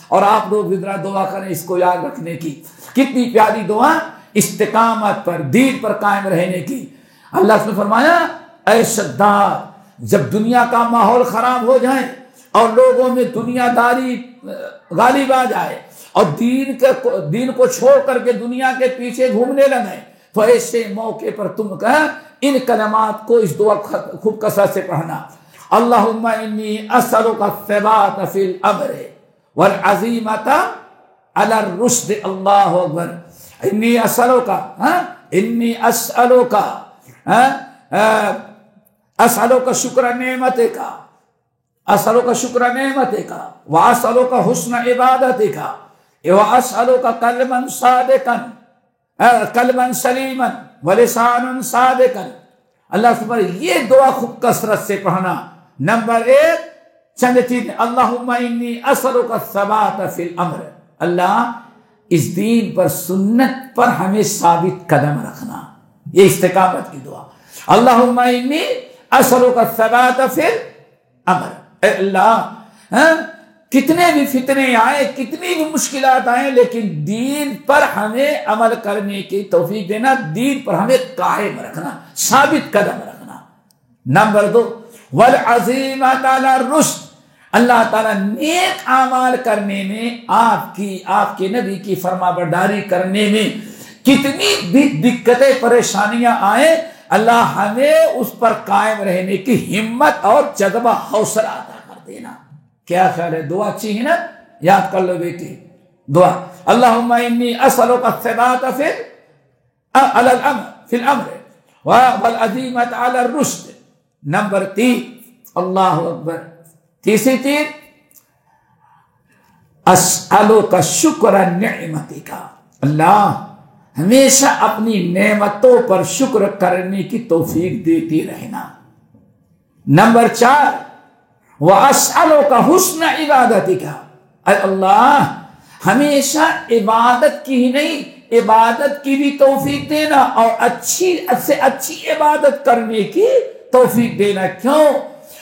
اور آپ لوگ بھی ذرا دعا کریں اس کو یاد رکھنے کی۔ کتنی پیاری دعا، استقامت پر، دین پر قائم رہنے کی۔ اللہ نے فرمایا اے شداد، جب دنیا کا ماحول خراب ہو جائے اور لوگوں میں دنیا داری غالب آ جائے اور دین کو چھوڑ کر کے دنیا کے پیچھے گھومنے لگے، تو ایسے موقع پر تم ان کلمات کو، اس دعا خوب کثرت سے پڑھنا۔ اللہم انی اسألک الثبات فی الامر والعزیمۃ علی الرشد۔ اللہ اکبر۔ انی اسألک، انی اسألک، اسألک شکر نعمتک، اسألک شکر نعمتک، واسألک حسن عبادتک، واسألک قلبا صادقا، قلبا سلیما ولسانا صادقا۔ اللہ سبحانہ، یہ دعا خوب کثرت سے پڑھنا۔ نمبر 1 چند چیز، اللہم انی اسألک الثبات فی الامر، اللہ اس دین پر، سنت پر ہمیں ثابت قدم رکھنا، یہ استقامت کی دعا۔ اللہم انی اسألک الثبات فی الامر، اے اللہ کتنے بھی فتنے آئے، کتنی بھی مشکلات آئیں، لیکن دین پر ہمیں عمل کرنے کی توفیق دینا، دین پر ہمیں قائم رکھنا، ثابت قدم رکھنا۔ نمبر 2 والعزیمۃ علی الرشد، اللہ تعالیٰ نیک اعمال کرنے میں، آپ کے نبی کی فرما برداری کرنے میں کتنی بھی دقتیں پریشانیاں آئیں، اللہ ہمیں اس پر قائم رہنے کی ہمت اور جذبہ، حوصلہ عطا کر دینا۔ کیا خیال ہے؟ دعا اچھی ہے نا؟ یاد کر لو بیٹی دعا، اللہم انی اسألک الثبات فی الامر والعزیمۃ علی الرشد۔ نمبر 3، اللہ اکبر، تیسری چیز، اسألک شکر نعمتک، اللہ ہمیشہ اپنی نعمتوں پر شکر کرنے کی توفیق دیتی رہنا۔ نمبر 4، وَأَسْأَلُكَ حُسْنَ عِبَادَتِكَ، اے اللہ ہمیشہ عبادت کی ہی نہیں، عبادت کی بھی توفیق دینا اور اچھی سے اچھی عبادت کرنے کی توفیق دینا۔ کیوں؟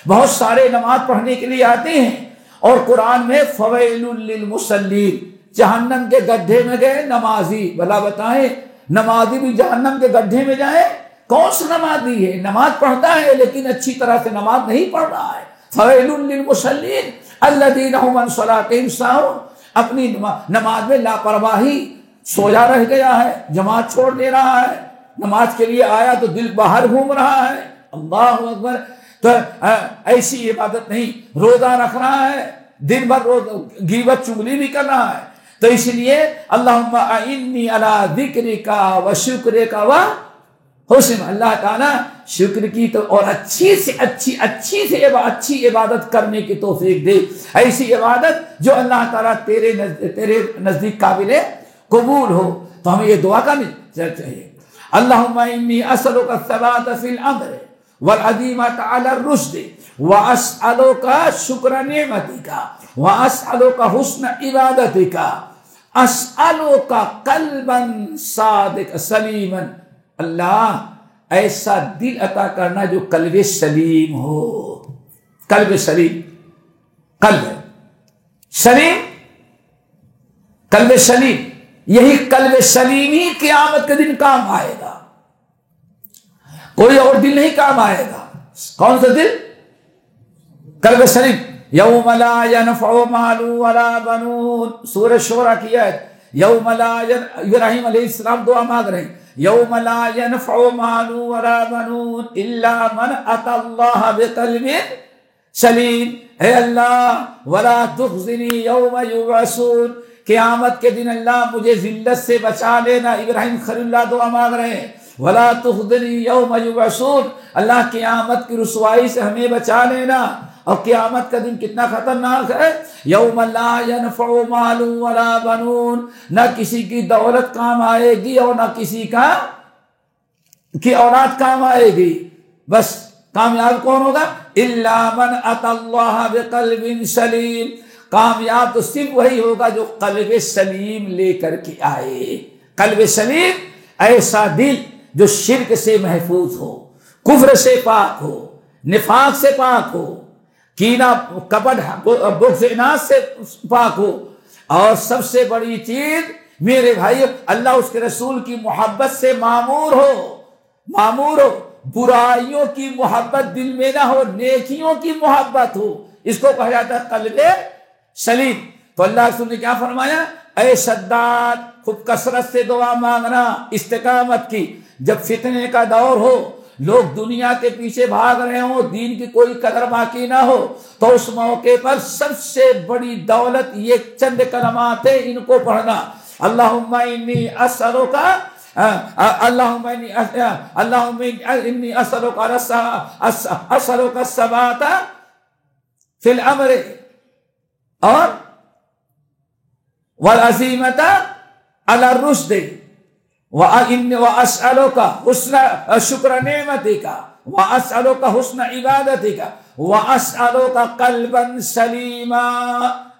بہت سارے نماز پڑھنے کے لیے آتے ہیں اور قرآن میں فَوَيْلٌ لِّلْمُصَلِّينَ، جہنم کے گڈھے میں گئے نمازی، بھلا بتائیں نمازی بھی جہنم کے گڈھے میں جائے؟ کون سا نمازی ہے؟ نماز پڑھتا ہے لیکن اچھی طرح سے نماز نہیں پڑھ رہا ہے۔ فَوَيْلٌ لِّلْمُصَلِّينَ الَّذِينَ هُمْ عَنْ صَلَاتِهِمْ سَاهُونَ، اپنی نماز میں لاپرواہی، سویا رہ گیا ہے، جماعت چھوڑ دے رہا ہے، نماز کے لیے آیا تو دل باہر گھوم رہا ہے۔ اللہ اکبر۔ تو ایسی عبادت نہیں، روزہ رکھ رہا ہے، دن بھر غیبت چغلی بھی کر رہا ہے۔ تو اس لیے اللہم اعنی علی ذکرک و شکرک و حسن، اللہ تعالیٰ شکر کی تو اور اچھی عبادت کرنے کی توفیق دے، ایسی عبادت جو اللہ تعالیٰ تیرے نزدیک قابل قبول ہو۔ تو ہمیں یہ دعا کرنی چاہیے، اللہم انی اسألک الثبات فی الامر والعزیمۃ علی الرشد واسألک شکر نعمتک واسألک حسن عبادتک، اسألک قلبا صادقا سلیما، اللہ ایسا دل عطا کرنا جو قلب سلیم ہو۔ قلب سلیم، قلب سلیم، قلب سلیم، یہی قلب سلیم ہی قیامت کے دن کام آئے گا، کوئی اور دل نہیں کام آئے گا۔ کون سا دل؟ قلب سلیم۔ یوم لا ینفع مال ولا بنون، سورہ شورى کی آیت، یوم لا ابراہیم علیہ السلام دعا مانگ رہے ہیں، یوم لا ینفع مال ولا بنون الا من اتى اللہ بقلب سلیم، اے اللہ ولا تخزنی یوم یبعثون، قیامت کے دن اللہ مجھے ذلت سے بچا لینا۔ ابراہیم خلیل اللہ دعا مانگ رہے ہیں، ولا تخزنی یوم یبعثون، اللہ قیامت کی رسوائی سے ہمیں بچا لینا۔ اور قیامت کا دن کتنا خطرناک ہے، یوم لا ینفع مال ولا بنون، نہ کسی کی دولت کام آئے گی اور نہ کسی کی اولاد کام آئے گی، بس کامیاب کون ہوگا؟ الا من اتى اللہ بقلب سلیم، کامیاب تو صرف وہی ہوگا جو قلب سلیم لے کر کے آئے۔ قلب سلیم ایسا دل جو شرک سے محفوظ ہو، کفر سے پاک ہو، نفاق سے پاک ہو، کینہ کپٹ بغض اناد سے پاک ہو، اور سب سے بڑی چیز میرے بھائی اللہ اس کے رسول کی محبت سے معمور ہو، برائیوں کی محبت دل میں نہ ہو، نیکیوں کی محبت ہو، اس کو کہا جاتا ہے قلب سلیم۔ تو اللہ رسول نے کیا فرمایا؟ اے شداد، خوب کثرت سے دعا مانگنا استقامت کی، جب فتنے کا دور ہو، لوگ دنیا کے پیچھے بھاگ رہے ہوں، دین کی کوئی قدر باقی نہ ہو، تو اس موقع پر سب سے بڑی دولت یہ چند کلمات ہیں، ان کو پڑھنا۔ اللہم انی اسألک اللہم انی اسألک الثبات فی الامر اور والعزیمۃ علی الرشد واسألک حسن شکر نعمتک واسألک حسن عبادتک واسألک قلبا سلیما۔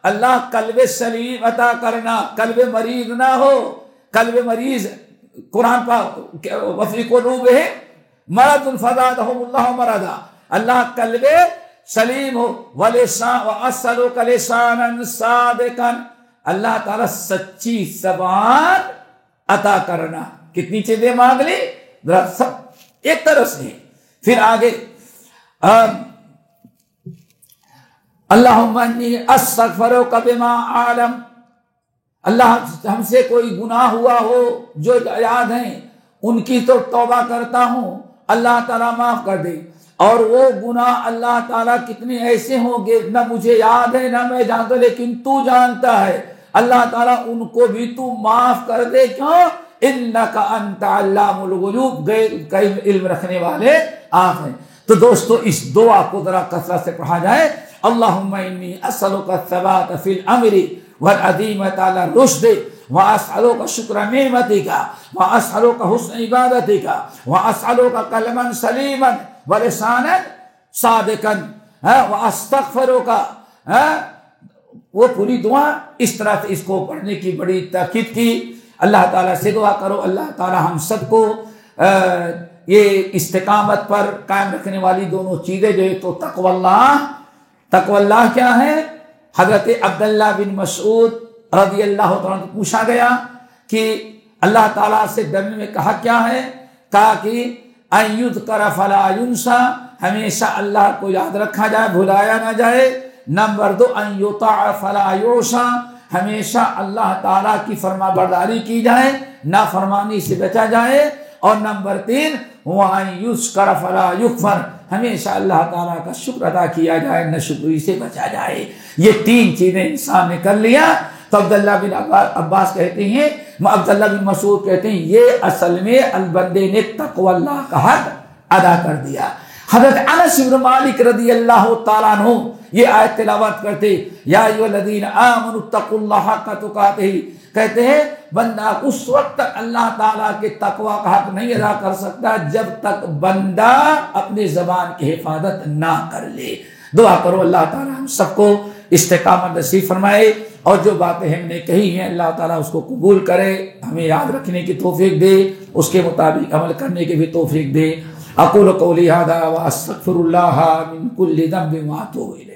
اللہ قلب سلیم عطا کرنا، قلب مریض نہ ہو، قلب مریض قرآن پاک وفی قلوبہم مرض فزادہم اللہ مرضا، اللہ قلب سلیم ہو، واسألک لسانا صادقا، اللہ تعالیٰ سچی زبان عطا کرنا۔ کتنی چیزیں مانگ لی؟ سب ایک طرف سے۔ پھر آگے اللہم انی استغفرک بما اعلم، اللہ ہم سے کوئی گناہ ہوا ہو جو یاد ہیں ان کی تو توبہ کرتا ہوں، اللہ تعالیٰ معاف کر دے، اور وہ گناہ اللہ تعالیٰ کتنے ایسے ہوں گے نہ مجھے یاد ہے نہ میں جانتا، لیکن تو جانتا ہے، اللہ تعالیٰ ان کو بھی تو معاف کر دے۔ کیوں؟ انک انت علام الغیوب، غیب علم رکھنے والے آپ ہیں۔ تو دوستو اس دعا کو ذرا کثرت سے پڑھا جائے۔ اللہم انی اسألک الثبات فی الامر والعزیمۃ علی الرشد واسألک شکر نعمتک واسألک حسن عبادتک واسألک قلبا سلیما ولسانا صادقا واستغفرک۔ وہ پوری دعا اس طرح سے اس کو پڑھنے کی بڑی تاکید کی۔ اللہ تعالیٰ سے دعا کرو اللہ تعالیٰ ہم سب کو یہ استقامت پر قائم رکھنے والی دونوں چیزیں جو ہے تو تقوی اللہ کیا ہے؟ حضرت عبداللہ بن مسعود رضی اللہ تعالیٰ عنہ پوچھا گیا کہ اللہ تعالیٰ سے ڈرنے میں کہا کیا ہے؟ کہا کہ ان یذکر فلا ینسیٰ، ہمیشہ اللہ کو یاد رکھا جائے، بھلایا نہ جائے۔ نمبر 2 ان یطاع فلا یعصیٰ، ہمیشہ اللہ تعالیٰ کی فرما برداری کی جائے، نافرمانی سے بچا جائے۔ اور نمبر 3 وَأَن يُشْكَرَ فَلَا يُكْفَرْ، ہمیشہ اللہ تعالیٰ کا شکر ادا کیا جائے، نہ شکری سے بچا جائے۔ یہ 3 چیزیں انسان نے کر لیا تو عبداللہ بن عباس کہتے ہیں، عبداللہ بن مسعود کہتے ہیں یہ اصل میں البندے نے تقوی اللہ کا حق ادا کر دیا۔ حضرت انس بن مالک رضی اللہ تعالیٰ عنہ یہ آیت تلاوت کرتے، یا ایھا الذین آمنوا اتقوا اللہ حق تقاتہ، کہتے ہیں بندہ اس وقت تک اللہ تعالیٰ کے تقوی کا حق نہیں ادا کر سکتا جب تک بندہ اپنی زبان کی حفاظت نہ کر لے۔ دعا کرو اللہ تعالیٰ ہم سب کو استقامت نصیب فرمائے، اور جو باتیں ہم نے کہی ہیں اللہ تعالیٰ اس کو قبول کرے، ہمیں یاد رکھنے کی توفیق دے، اس کے مطابق عمل کرنے کی بھی توفیق دے۔ اقول قولی ھذا واستغفر اللہ من کل ذنب واتوب الیہ۔